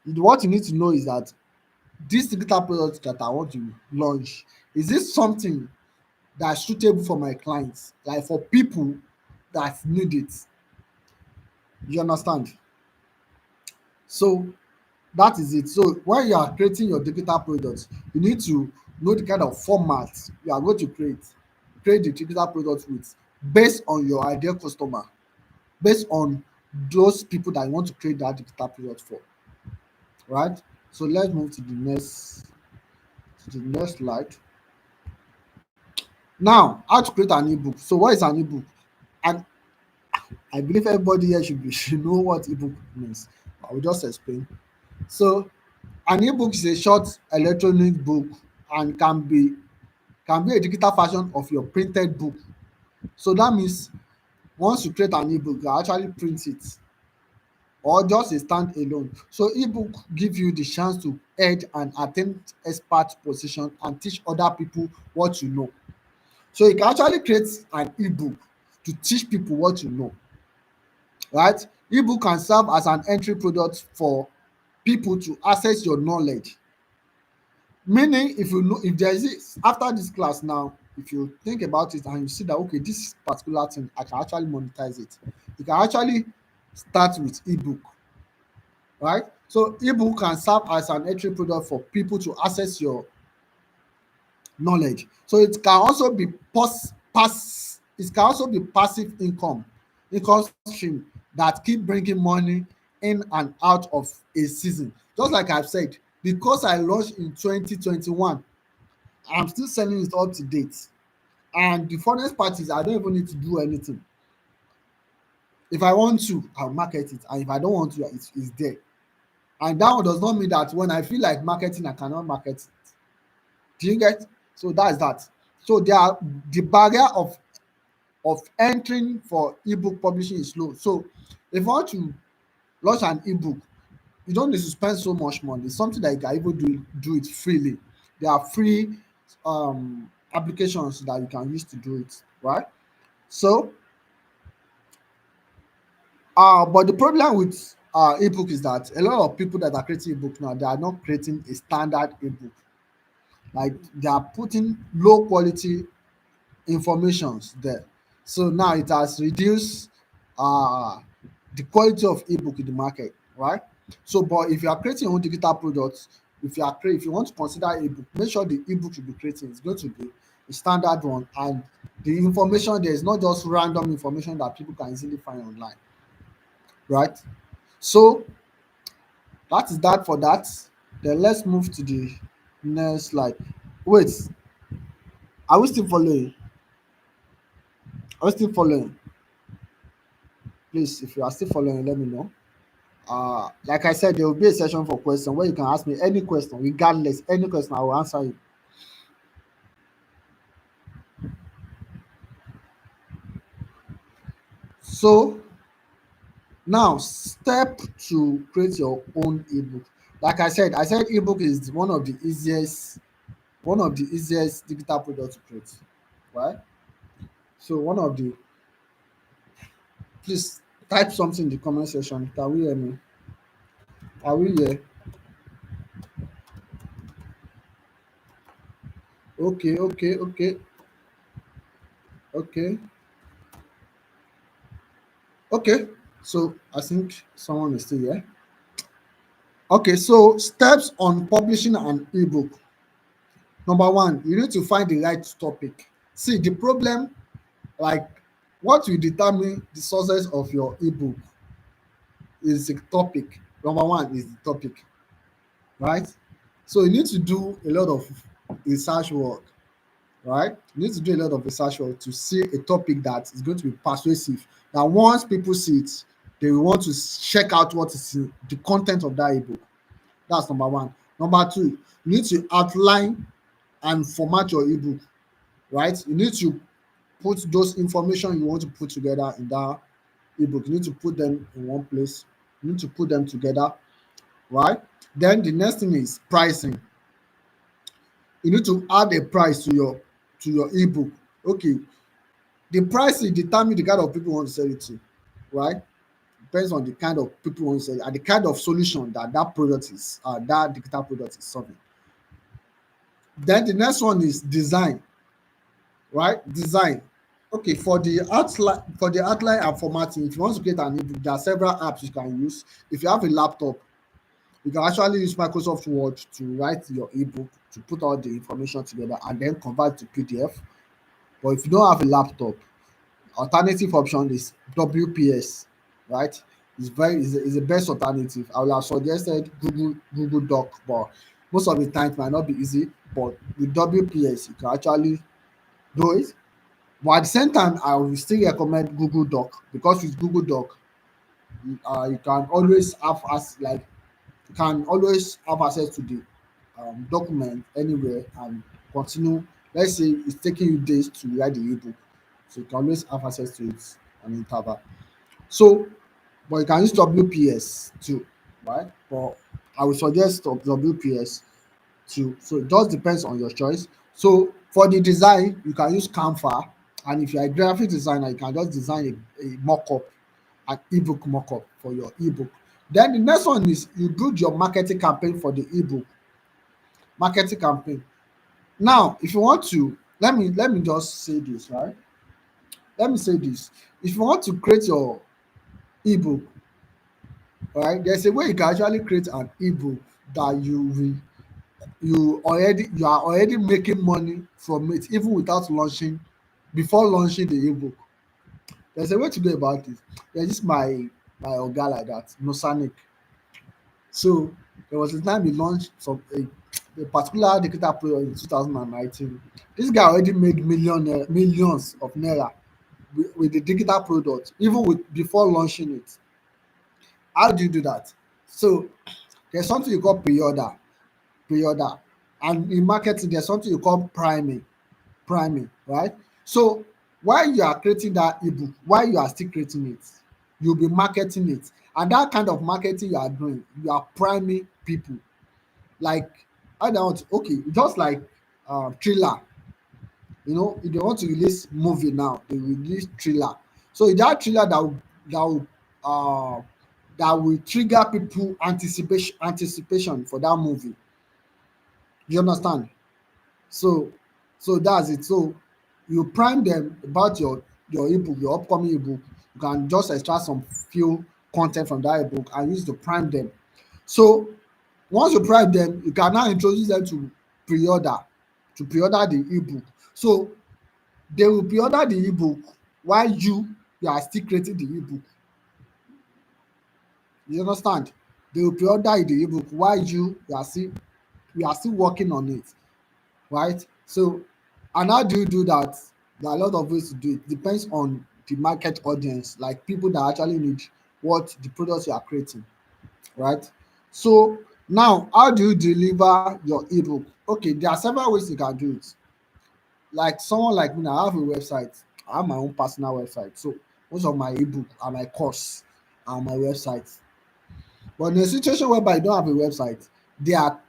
what you need to know is that this digital product that I want to launch, is this something that's suitable for my clients, like for people that need it? You understand? So that is it. So when you are creating your digital products, you need to know the kind of format you are going to create the digital product with, based on your ideal customer, based on those people that you want to create that digital product for, right? So let's move to the next slide. Now, how to create an ebook. So what is an ebook? And I believe everybody here should know what ebook means. I will just explain. So an ebook is a short electronic book, and can be a digital version of your printed book. So that means once you create an ebook, you actually print it, or just a stand-alone. So ebook give you the chance to edge and attain expert position and teach other people what you know. So you can actually create an ebook to teach people what you know, right? Ebook can serve as an entry product for people to access your knowledge. Meaning, if there is after this class now, if you think about it and you see that okay, this particular thing I can actually monetize it, you can actually start with ebook, right? So ebook can serve as an entry product for people to access your knowledge. So it can also be it can also be passive income stream that keep bringing money in and out of a season. Just like I've said, because I launched in 2021, I'm still selling it up to date. And the funniest part is I don't even need to do anything. If I want to, I'll market it. And if I don't want to, it's there. And that one does not mean that when I feel like marketing, I cannot market it. Do you get? So that's that. So the barrier of entering for ebook publishing is low. So if you want to launch an ebook, you don't need to spend so much money. It's something that you can even do it freely. There are free applications that you can use to do it, right? So but the problem with ebook is that a lot of people that are creating ebook now, they are not creating a standard ebook. Like they are putting low quality informations there. So now it has reduced uh the quality of ebook in the market, right? So but if you are creating your own digital products, if you want to consider ebook, make sure the ebook you'll be creating is going to be a standard one, and the information there is not just random information that people can easily find online, right? So that is that for that. Then let's move to the next slide. Wait, are we still following? Are we still following? Please, if you are still following, let me know. Like I said, there will be a session for question where you can ask me any question, regardless, any question, I will answer you. So now, step to create your own ebook. Like I said ebook is one of the easiest one of the easiest digital products to create, right? So one of the please type something in the comment section. Can we hear me? Are we here? Okay, okay, okay, okay, okay. So I think someone is still here. Okay, so steps on publishing an ebook. Number one, you need to find the right topic. See, the problem, like what will determine the success of your ebook is the topic. Number one is the topic, right? So you need to do a lot of research work, right? You need to do a lot of research work to see a topic that is going to be persuasive. That once people see it, they will want to check out what is the content of that ebook. That's number one. Number two, you need to outline and format your ebook, right? You need to put those information you want to put together in that ebook. You need to put them in one place. You need to put them together, right? Then the next thing is pricing. You need to add a price to your ebook. Okay, the price will determine the kind of people you want to sell it to, right? Depends on the kind of people you want to sell it and the kind of solution that product is, that digital product is solving. Then the next one is design, right? Design. Okay, for the outline and formatting, if you want to create an ebook, there are several apps you can use. If you have a laptop, you can actually use Microsoft Word to write your ebook, to put all the information together and then convert to PDF. But if you don't have a laptop, alternative option is WPS, right? It's the best alternative. I would have suggested Google Doc, but most of the time it might not be easy. But with WPS, you can actually do it. But at the same time, I will still recommend Google Doc because with Google Doc, you can always have as like you can always have access to the document anywhere and continue. Let's say it's taking you days to write the ebook, so you can always have access to it on interval. So, but you can use WPS too, right? But I would suggest WPS too. So it just depends on your choice. So for the design, you can use Canva, and if you're a graphic designer, you can just design a mock-up, an ebook mock-up for your ebook. Then the next one is you build your marketing campaign for the ebook. Marketing campaign. Now, if you want to, let me just say this, right? Let me say this. If you want to create your ebook, right, there's a way you can actually create an ebook that you are already making money from it even without launching before launching the ebook. There's a way to go about it. There's just my oga like that, Nosanic. So there was a time he launched a particular digital product in 2019. This guy already made millions of naira with the digital product, even with before launching it. How do you do that? So there's something you call pre-order, and in marketing there's something you call priming, right? So while you are creating that ebook, while you are still creating it, you'll be marketing it, and that kind of marketing you are doing, you are priming people. Like I don't okay, just like thriller. If they want to release movie now, they release thriller. So in that thriller that will uh that will trigger people anticipation for that movie. You understand? So that's it. So you prime them about your ebook, your upcoming ebook. You can just extract some few content from that ebook and use to prime them. So once you prime them, you can now introduce them to pre-order pre-order the ebook. So they will pre-order the ebook while you are still creating the ebook. You understand? They will pre-order the ebook while you are still working on it, right? So, and how do you do that? There are a lot of ways to do it. Depends on the market audience, like people that actually need what the products you are creating, right? So now, how do you deliver your ebook? Okay, there are several ways you can do it. Like someone like me, I have a website. I have my own personal website. So most of my ebook and my course are on my website. But in a situation whereby you don't have a website, there are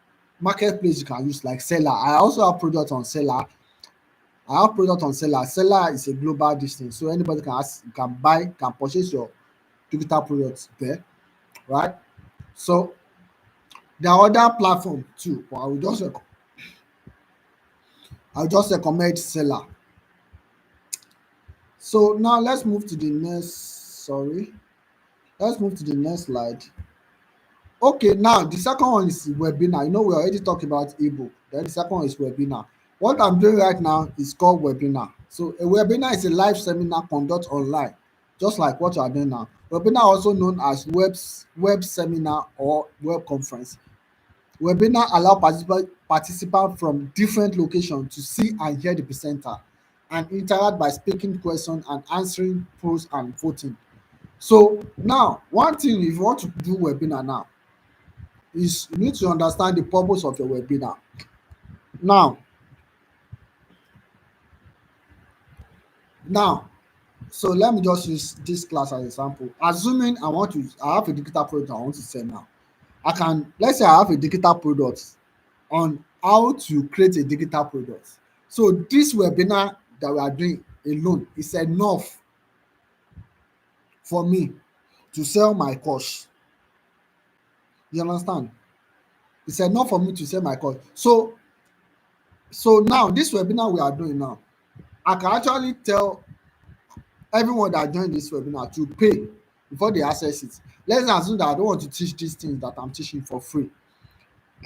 marketplace you can use like Seller. I also have product on Seller. I have product on Seller. Seller is a global distance, so anybody can buy, can purchase your digital products there, right? So there are other platform too, but I will just recommend Seller. So now let's move to the next. Sorry, let's move to the next slide. Okay, now the second one is webinar. You know, we already talked about ebook. Then the second one is webinar. What I'm doing right now is called webinar. So a webinar is a live seminar conducted online, just like what you are doing now. Webinar also known as web seminar or web conference. Webinar allow participants from different locations to see and hear the presenter and interact by speaking questions and answering polls and voting. So now, one thing if you want to do webinar now is you need to understand the purpose of your webinar. Now, now, so let me just use this class as an example. Assuming I have a digital product I want to sell now. Let's say I have a digital product on how to create a digital product. So this webinar that we are doing alone is enough for me to sell my course. You understand? It's enough for me to sell my course. So now this webinar we are doing now, I can actually tell everyone that join this webinar to pay before they access it. Let's assume that I don't want to teach these things that I'm teaching for free.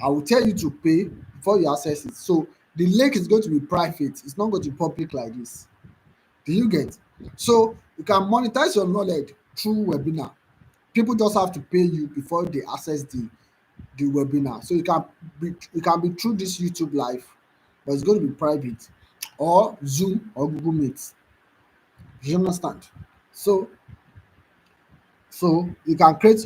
I will tell you to pay before you access it. So the link is going to be private. It's not going to be public like this. Do you get? So you can monetize your knowledge through webinar. People just have to pay you before they access the webinar. So you can be through this YouTube live, but it's going to be private, or Zoom or Google Meet. You understand? So you can create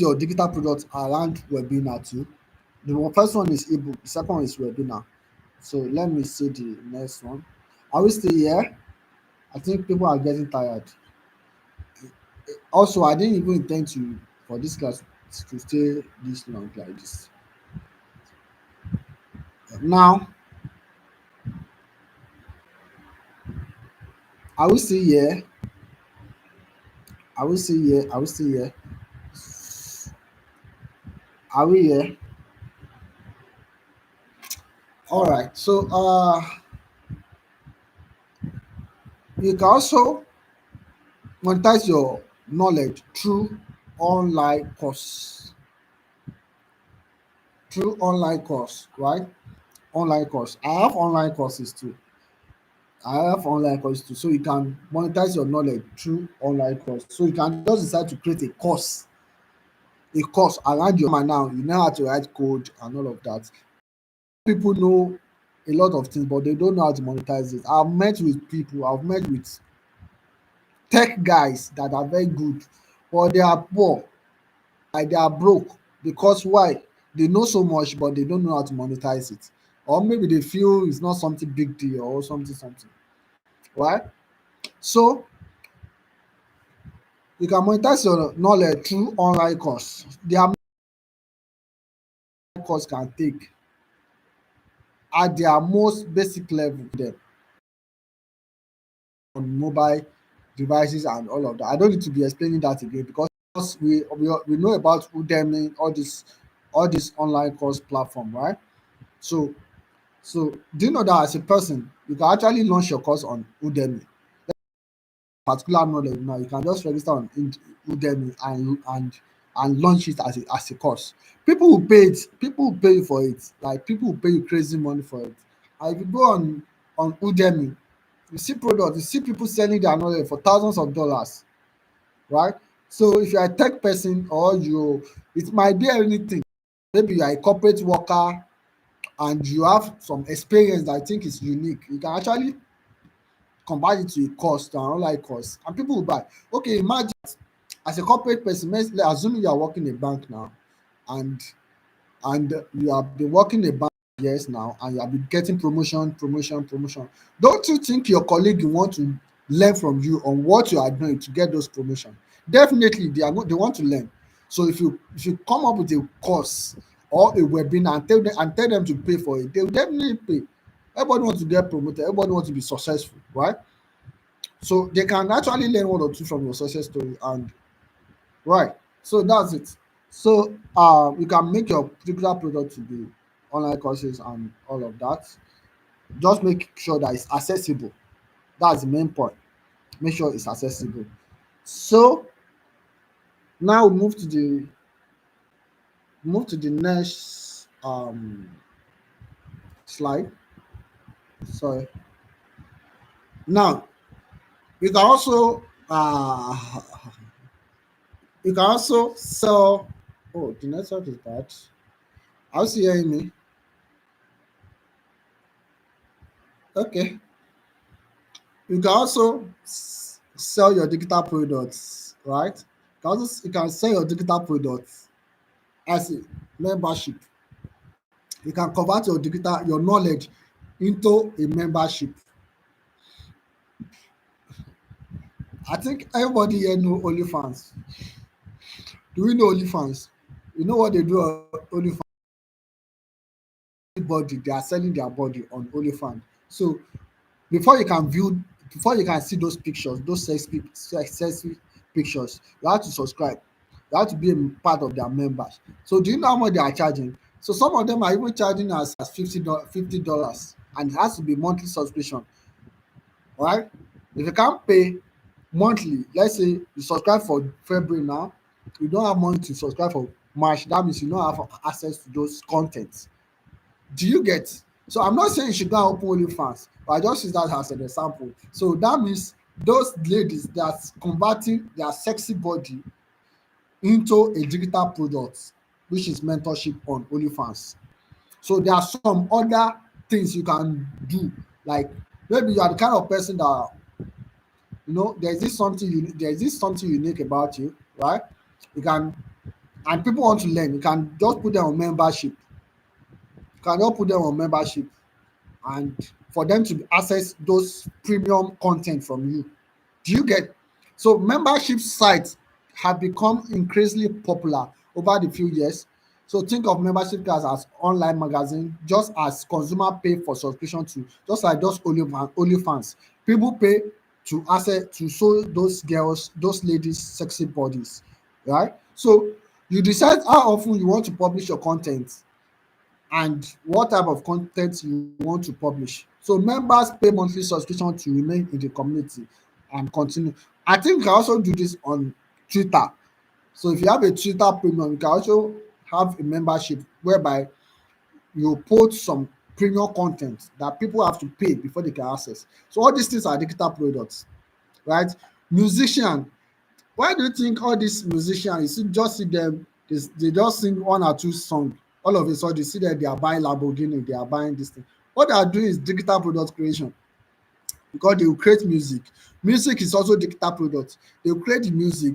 your digital product around webinar too. The first one is ebook, the second one is webinar. So let me see the next one. Are we still here? I think people are getting tired. Also, I didn't even intend to for this class to stay this long like this. Now, are we still here? Are we still here? Are we still here? Are we here? All right. So you can also monetize your knowledge through online course. Through online course, right? Online course. I have online courses too. So you can monetize your knowledge through online course. So you can just decide to create a course around your now. You know how to write code and all of that. People know a lot of things, but they don't know how to monetize it. I've met with tech guys that are very good, but they are poor, like they are broke because why? They know so much, but they don't know how to monetize it. Or maybe they feel it's not something big deal or something, right? So you can monetize your knowledge through online course. There are many course can take at their most basic level dem on mobile devices and all of that. I don't need to be explaining that again because we know about Udemy, all this online course platform, right? So do you know that as a person you can actually launch your course on Udemy? Particular knowledge now, you can just register on Udemy and launch it as a course. People will pay you for it. Like people will pay you crazy money for it. And if you go on Udemy, you see products, you see people selling their knowledge for thousands of dollars, right? So if you're a tech person or it might be anything. Maybe you are a corporate worker and you have some experience that I think is unique. You can actually convert it to a course, to an online course, and people will buy. Okay, imagine as a corporate person, assuming you are working in a bank now, and you have been working in a bank for years now, and you have been getting promotion. Don't you think your colleague will want to learn from you on what you are doing to get those promotion? Definitely, they want to learn. So if you come up with a course or a webinar and tell them to pay for it, they will definitely pay. Everybody wants to get promoted, everybody wants to be successful, right? So they can actually learn one or two from your success story, and right. So that's it. So you can make your particular product to be online courses and all of that. Just make sure that it's accessible. That's the main point. Make sure it's accessible. So now we move to the next slide. Sorry. Now you can also sell. Oh, the network is bad. How's you hearing me? Okay. You can also sell your digital products, right? You can sell your digital products as a membership. You can convert your knowledge into a membership. I think everybody here know OnlyFans. Do we know OnlyFans? You know what they do on OnlyFans? Body, they are selling their body on OnlyFans. So before you can view, before you can see those pictures, those sexy pictures, you have to subscribe. You have to be a part of their members. So do you know how much they are charging? So some of them are even charging as $50, and it has to be monthly subscription, right? If you can't pay monthly, let's say you subscribe for February now, you don't have money to subscribe for March, that means you don't have access to those contents. Do you get? So I'm not saying you should go and open OnlyFans, but I just use that as an example. So that means those ladies that's converting their sexy body into a digital product, which is mentorship on OnlyFans. So there are some other things you can do, like maybe you are the kind of person that there's this something unique about you, right? You can, and people want to learn. You can just put them on membership. You can just put them on membership and for them to access those premium content from you. Do you get? So membership sites have become increasingly popular over the few years. So think of membership cards as online magazine, just as consumer pay for subscription to, just like those OnlyFans. People pay to access to show those girls, those ladies' sexy bodies, right? So you decide how often you want to publish your content and what type of content you want to publish. So members pay monthly subscription to remain in the community and continue. I think you can also do this on Twitter. So if you have a Twitter premium, you can also have a membership whereby you post some premium content that people have to pay before they can access. So all these things are digital products, right? Musician, why do you think all these musicians, you just see them, they just sing one or two songs, all of a sudden you see that they are buying Lamborghini, they are buying this thing. What they are doing is digital product creation, because they will create music. Music is also digital product. They will create the music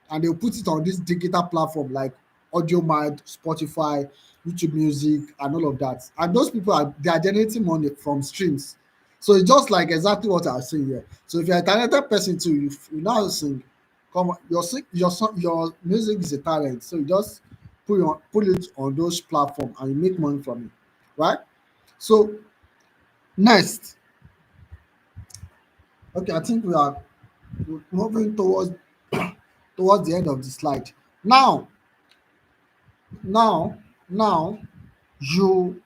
and they will put it on this digital platform like AudioMad, Spotify, YouTube Music, and all of that. And those people they are generating money from streams. So it's just like exactly what I was saying here. So if you're a talented person too, you now sing, come on, your music is a talent. So you just put it on those platforms and you make money from it, right? So next, okay, I think we are moving towards the end of the slide. Now, now, now, you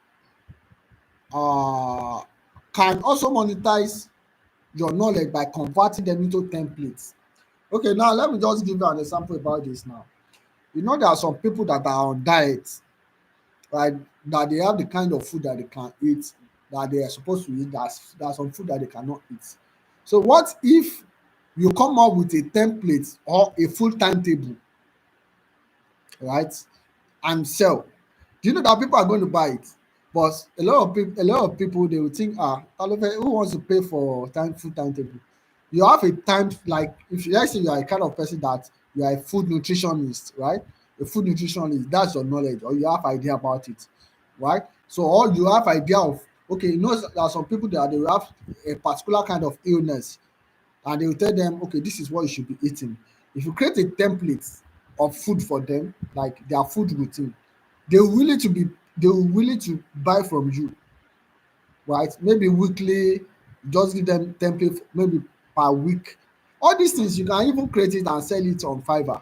uh, can also monetize your knowledge by converting them into templates. Okay, now let me just give you an example about this now. You know, there are some people that are on diet, right? That they have the kind of food that they can eat, that they are supposed to eat. There's some food that they cannot eat. So what if you come up with a template or a full timetable, right? And sell. Do you know that people are going to buy it? But a lot of people they will think, who wants to pay for full timetable? You have a time, like if you, let's say you are a kind of person that you are a food nutritionist, right? A food nutritionist, that's your knowledge, or you have idea about it, right? So all you have idea of, okay, you know there are some people that they will have a particular kind of illness and they will tell them, okay, this is what you should be eating. If you create a template of food for them, like their food routine, they will willing to be they will willing to buy from you, right? Maybe weekly, just give them template maybe per week. All these things you can even create it and sell it on Fiverr.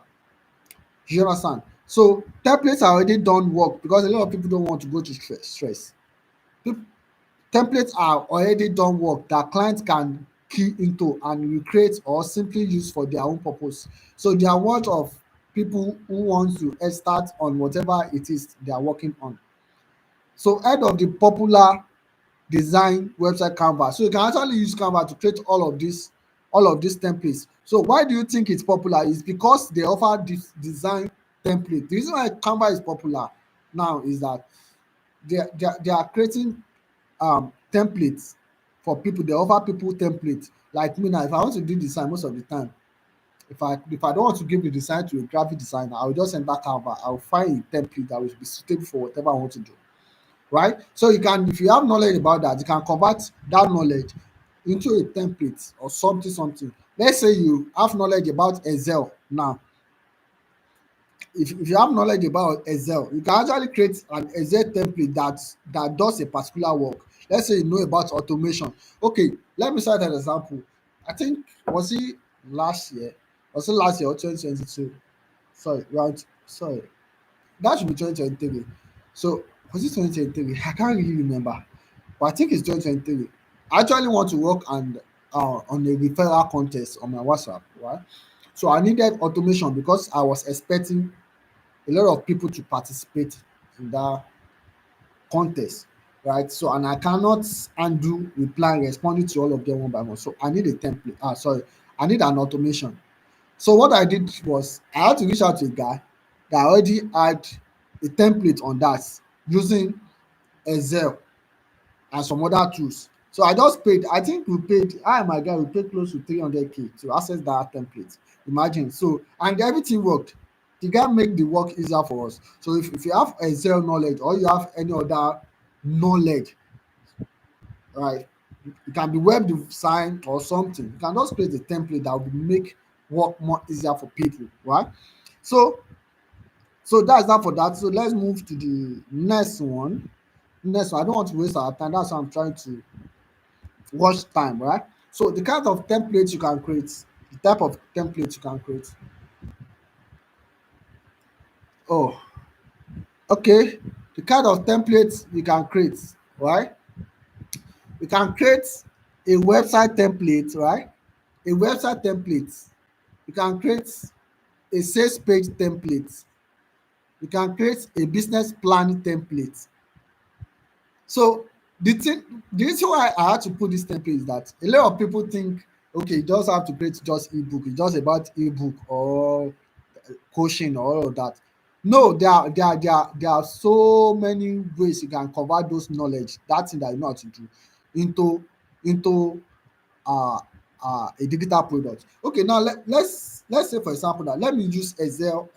You understand? So templates are already done work because a lot of people don't want to go to stress. Peop- Templates are already done work that clients can key into and recreate or simply use for their own purpose. So they are one of people who want to start on whatever it is they are working on. So head of the popular design website Canva. So you can actually use Canva to create all of these templates. So why do you think it's popular? It's because they offer this design template. The reason why Canva is popular now is that they are creating templates for people. They offer people templates. Like me now, if I want to do design most of the time, if I don't want to give the design to a graphic designer, I will just enter Canva. I will find a template that will be suitable for whatever I want to do, right? So you can, if you have knowledge about that, you can convert that knowledge into a template or something. Let's say you have knowledge about Excel now. If you have knowledge about Excel, you can actually create an Excel template that does a particular work. Let's say you know about automation. Okay, let me cite an example. I think was it last year? Was it last year or 2022? Sorry, right? Sorry, that should be 2023. So was it 2023? I can't really remember, but I think it's 2023. I actually want to work on a referral contest on my WhatsApp, right? So I needed automation because I was expecting a lot of people to participate in that contest, right? So and I cannot undo replying, responding to all of them one by one. So I need a template. Sorry, I need an automation. So what I did was I had to reach out to a guy that already had a template on that using Excel and some other tools. So I just paid, I think we paid, I and my guy, we paid close to 300K to access that template. Imagine. So, and everything worked. The guy make the work easier for us. So if you have Excel knowledge or you have any other knowledge, right, it can be web design or something. You can just create a template that will make work more easier for people, right? So that's that for that. So let's move to the next one. Next one. I don't want to waste our time. That's why I'm trying to watch time, right? So the kind of templates you can create, the type of templates you can create. Oh, okay. The kind of templates you can create, right? You can create a website template, right? A website template. You can create a sales page template. You can create a business plan template. So the reason why I had to put this template is that a lot of people think, okay, you just have to create just ebook. It's just about ebook or coaching or all of that. No, there are so many ways you can convert those knowledge, that thing that you know how to do, into into uh a digital product. Okay, now let's say for example that let me use Excel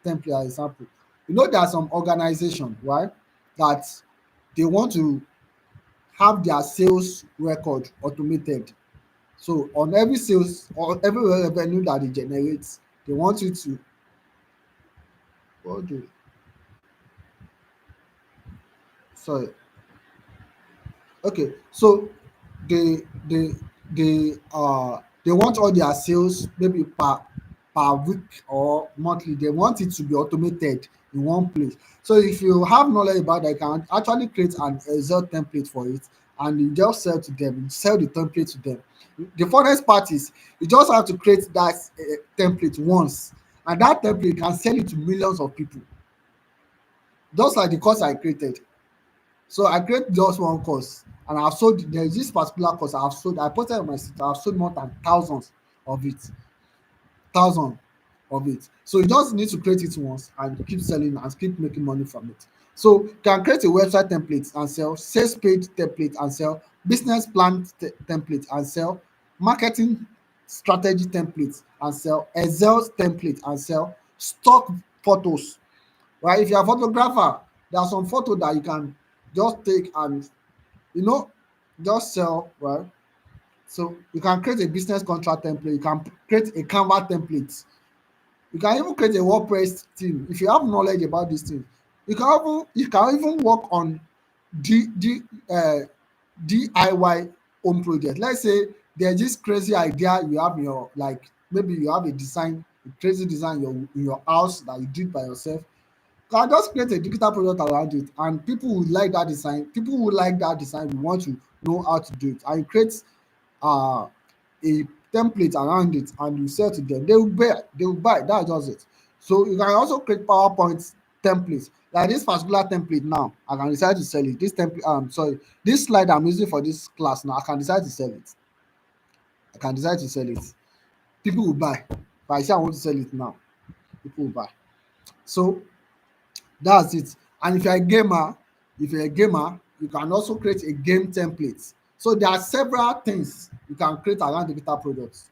template as example. You know there are some organization, right, that they want to have their sales record automated. So on every sales or every revenue that they generate, they want you to what do sorry. Okay, so they they want all their sales maybe per week or monthly. They want it to be automated in one place. So if you have knowledge about that, you can actually create an Excel template for it and you just sell to them, you sell the template to them. The funnest part is you just have to create that template once, and that template can sell it to millions of people, just like the course I created. So I create just one course and I've sold, there is this particular course I've sold, I posted on my site, I've sold more than thousands of it, thousand of it. So you just need to create it once and keep selling and keep making money from it. So you can create a website template and sell, sales page template and sell, business plan template and sell, marketing strategy templates and sell, Excel template and sell, stock photos, right? If you're a photographer, there are some photo that you can just take and you know just sell, right? So you can create a business contract template, you can create a Canva template, you can even create a WordPress theme if you have knowledge about this thing. You can even work on uh, DIY home project. Let's say there's this crazy idea you have in your, like, maybe you have a crazy design in your house that you did by yourself. You can just create a digital product around it, and people will like that design. People who like that design will want to know how to do it, and you create uh, a template around it, and you sell to them. They will buy. That's just it. So you can also create PowerPoint templates. Like this particular template now, I can decide to sell it. This template, sorry, this slide I'm using for this class now, I can decide to sell it. I can decide to sell it. People will buy. If I say I want to sell it now, people will buy. So that's it. And if you're a gamer, you can also create a game template. So there are several things you can create around digital products,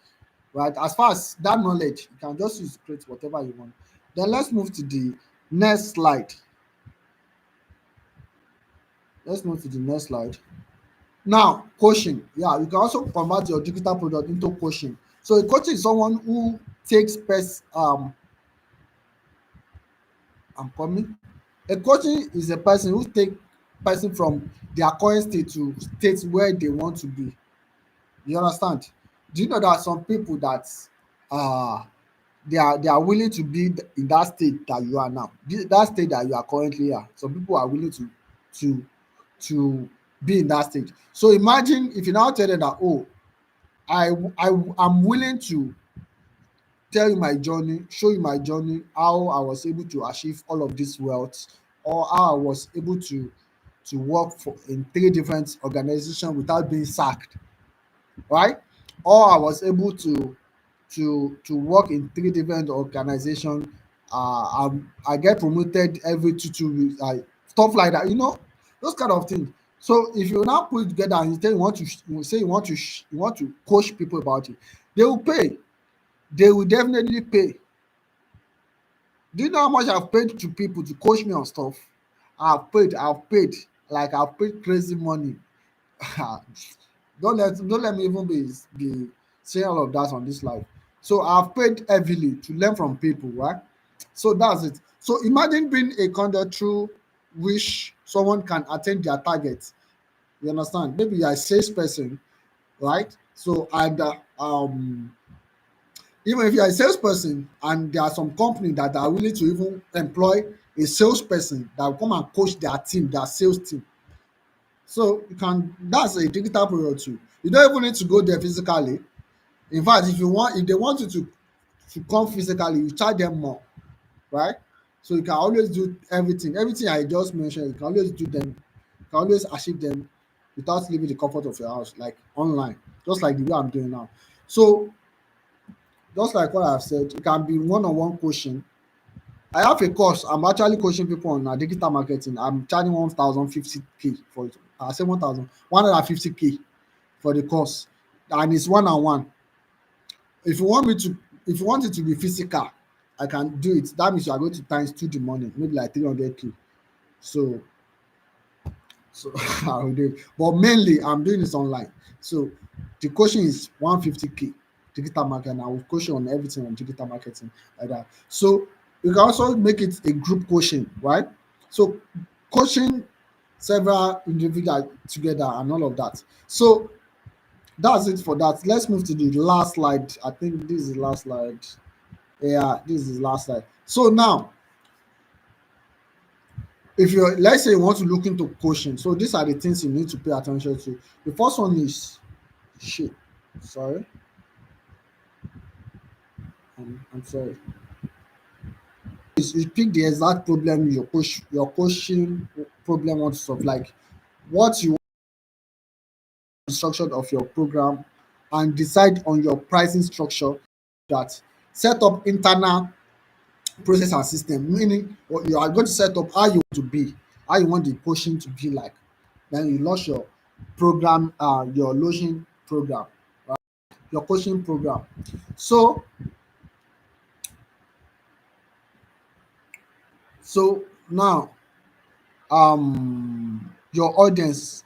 right? As far as that knowledge, you can just use to create whatever you want. Then let's move to the next slide. Let's move to the next slide. Now, coaching. Yeah, you can also convert your digital product into coaching. So a coach is someone who takes I'm coming. A coaching is a person who take person from their current state to state where they want to be. You understand? Do you know that some people that uh they are willing to be in that state that you are now, that state that you are currently at. Some people are willing to to be in that stage. So imagine if you now tell them that, oh, I'm willing to tell you my journey, show you my journey, how I was able to achieve all of this wealth, or how I was able to work for in three different organizations without being sacked, right? Or I was able to work in three different organizations. I get promoted every 2 weeks, stuff like that. Those kind of things. So if you now put it together and you say you want to coach people about it, they will pay. They will definitely pay. Do you know how much I've paid to people to coach me on stuff? I've paid, like I've paid crazy money. Don't let me even be saying all of that on this live. So I've paid heavily to learn from people, right? So that's it. So imagine being a conduct through which someone can attain their target. You understand? Maybe you're a salesperson, right? So and even if you're a salesperson and there are some companies that are willing to even employ a salesperson that will come and coach their team, their sales team. So that's a digital product too. You don't even need to go there physically. In fact, if they want you to come physically, you charge them more, right? So you can always do everything I just mentioned. You can always do them. You can always achieve them without leaving the comfort of your house, like online, just like the way I'm doing now. So just like what I've said, it can be one-on-one coaching. I have a course. I'm actually coaching people on digital marketing. I'm charging 1,050K for it. I say 1,150K for the course, and it's one-on-one. If you want me to, if you want it to be physical, I can do it. That means you are going to times two the money, maybe like 300K. So, so I will do it. But mainly, I'm doing this online. So the coaching is 150K digital marketing. I will coach you on everything on digital marketing like that. So you can also make it a group coaching, right? So coaching several individuals together and all of that. So that's it for that. Let's move to the last slide. I think this is the last slide. Yeah, this is the last slide. So now, if you're, let's say you want to look into coaching, so these are the things you need to pay attention to. The first one is shit. Sorry, I'm sorry. Is you pick the exact problem your coaching problem wants to solve, like what you want the structure of your program, and decide on your pricing structure. That set up internal process and system, meaning what you are going to set up, how you want to be, how you want the coaching to be like. Then you launch your program, your launching program, right? Your coaching program. So now, your audience,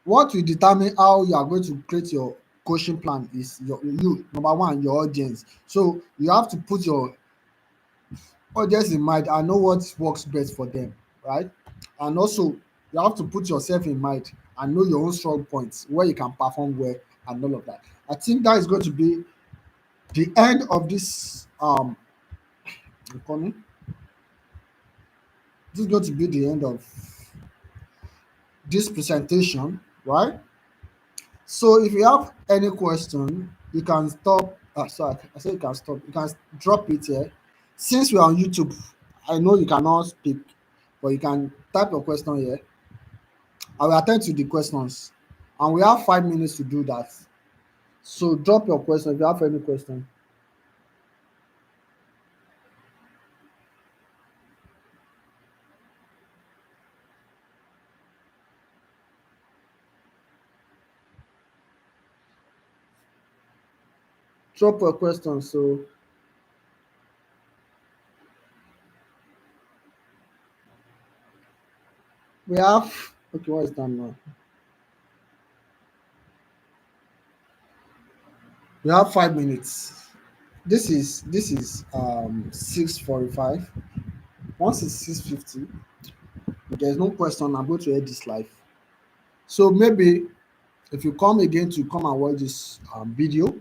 what will determine how you are going to create your coaching plan is your you number one, your audience. So you have to put audience in mind and know what works best for them, right? And also, you have to put yourself in mind and know your own strong points where you can perform well and all of that. I think that is going to be the end of this recording. This is going to be the end of this presentation, right? So if you have any question, you can stop. Sorry, I said you can stop. You can drop it here. Since we're on YouTube, I know you cannot speak, but you can type your question here. I will attend to the questions, and we have 5 minutes to do that. So drop your question if you have any question. Drop your question. So we have okay. What is time now? We have 5 minutes. This is 6:45. Once it's 6:50, there's no question. I'm going to end this live. So maybe if you come again to come and watch this video,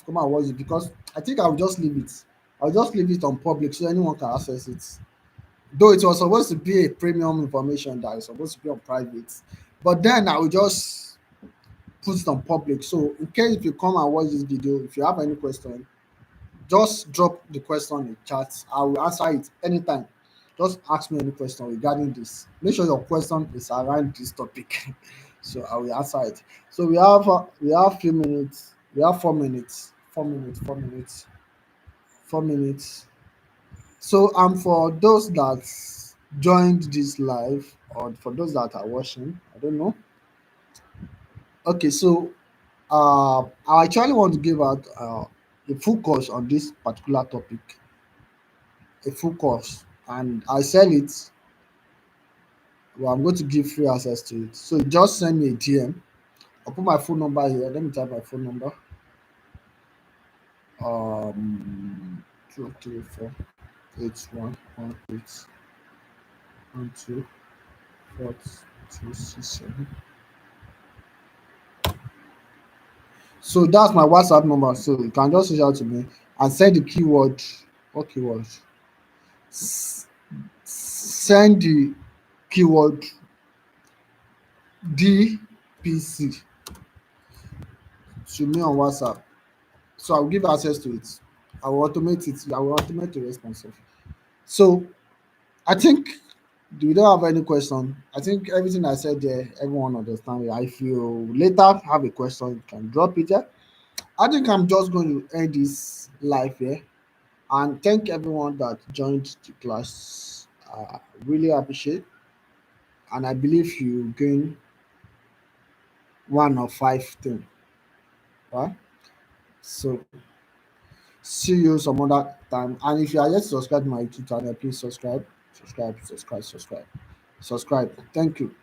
come and watch it because I think I'll just leave it. I'll just leave it on public so anyone can access it. Though it was supposed to be a premium information that is supposed to be on private, but then I will just put it on public. So in case if you come and watch this video, if you have any question, just drop the question in chat. I will answer it anytime. Just ask me any question regarding this. Make sure your question is around this topic. So I will answer it. So we have few minutes. We have 4 minutes. 4 minutes. 4 minutes. 4 minutes. So for those that joined this live or for those that are watching, I don't know. Okay, so I actually want to give out a full course on this particular topic, a full course, and I sell it. Well, I'm going to give free access to it. So just send me a DM. I'll put my phone number here. Let me type my phone number. 23481812426. So that's my WhatsApp number. So you can just reach out to me and send the keyword. What keyword? S- Send the keyword DPC to me on WhatsApp. So I'll give access to it. I will automate it. I will automate the response. So I think we don't have any question. I think everything I said there, everyone understand it. If you later have a question, you can drop it there. I think I'm just going to end this live here and thank everyone that joined the class. Really appreciate, and I believe you gain one of five things. Right? So see you some other time. And if you are yet to subscribe to my YouTube channel, please subscribe, subscribe, subscribe, subscribe, subscribe. Thank you.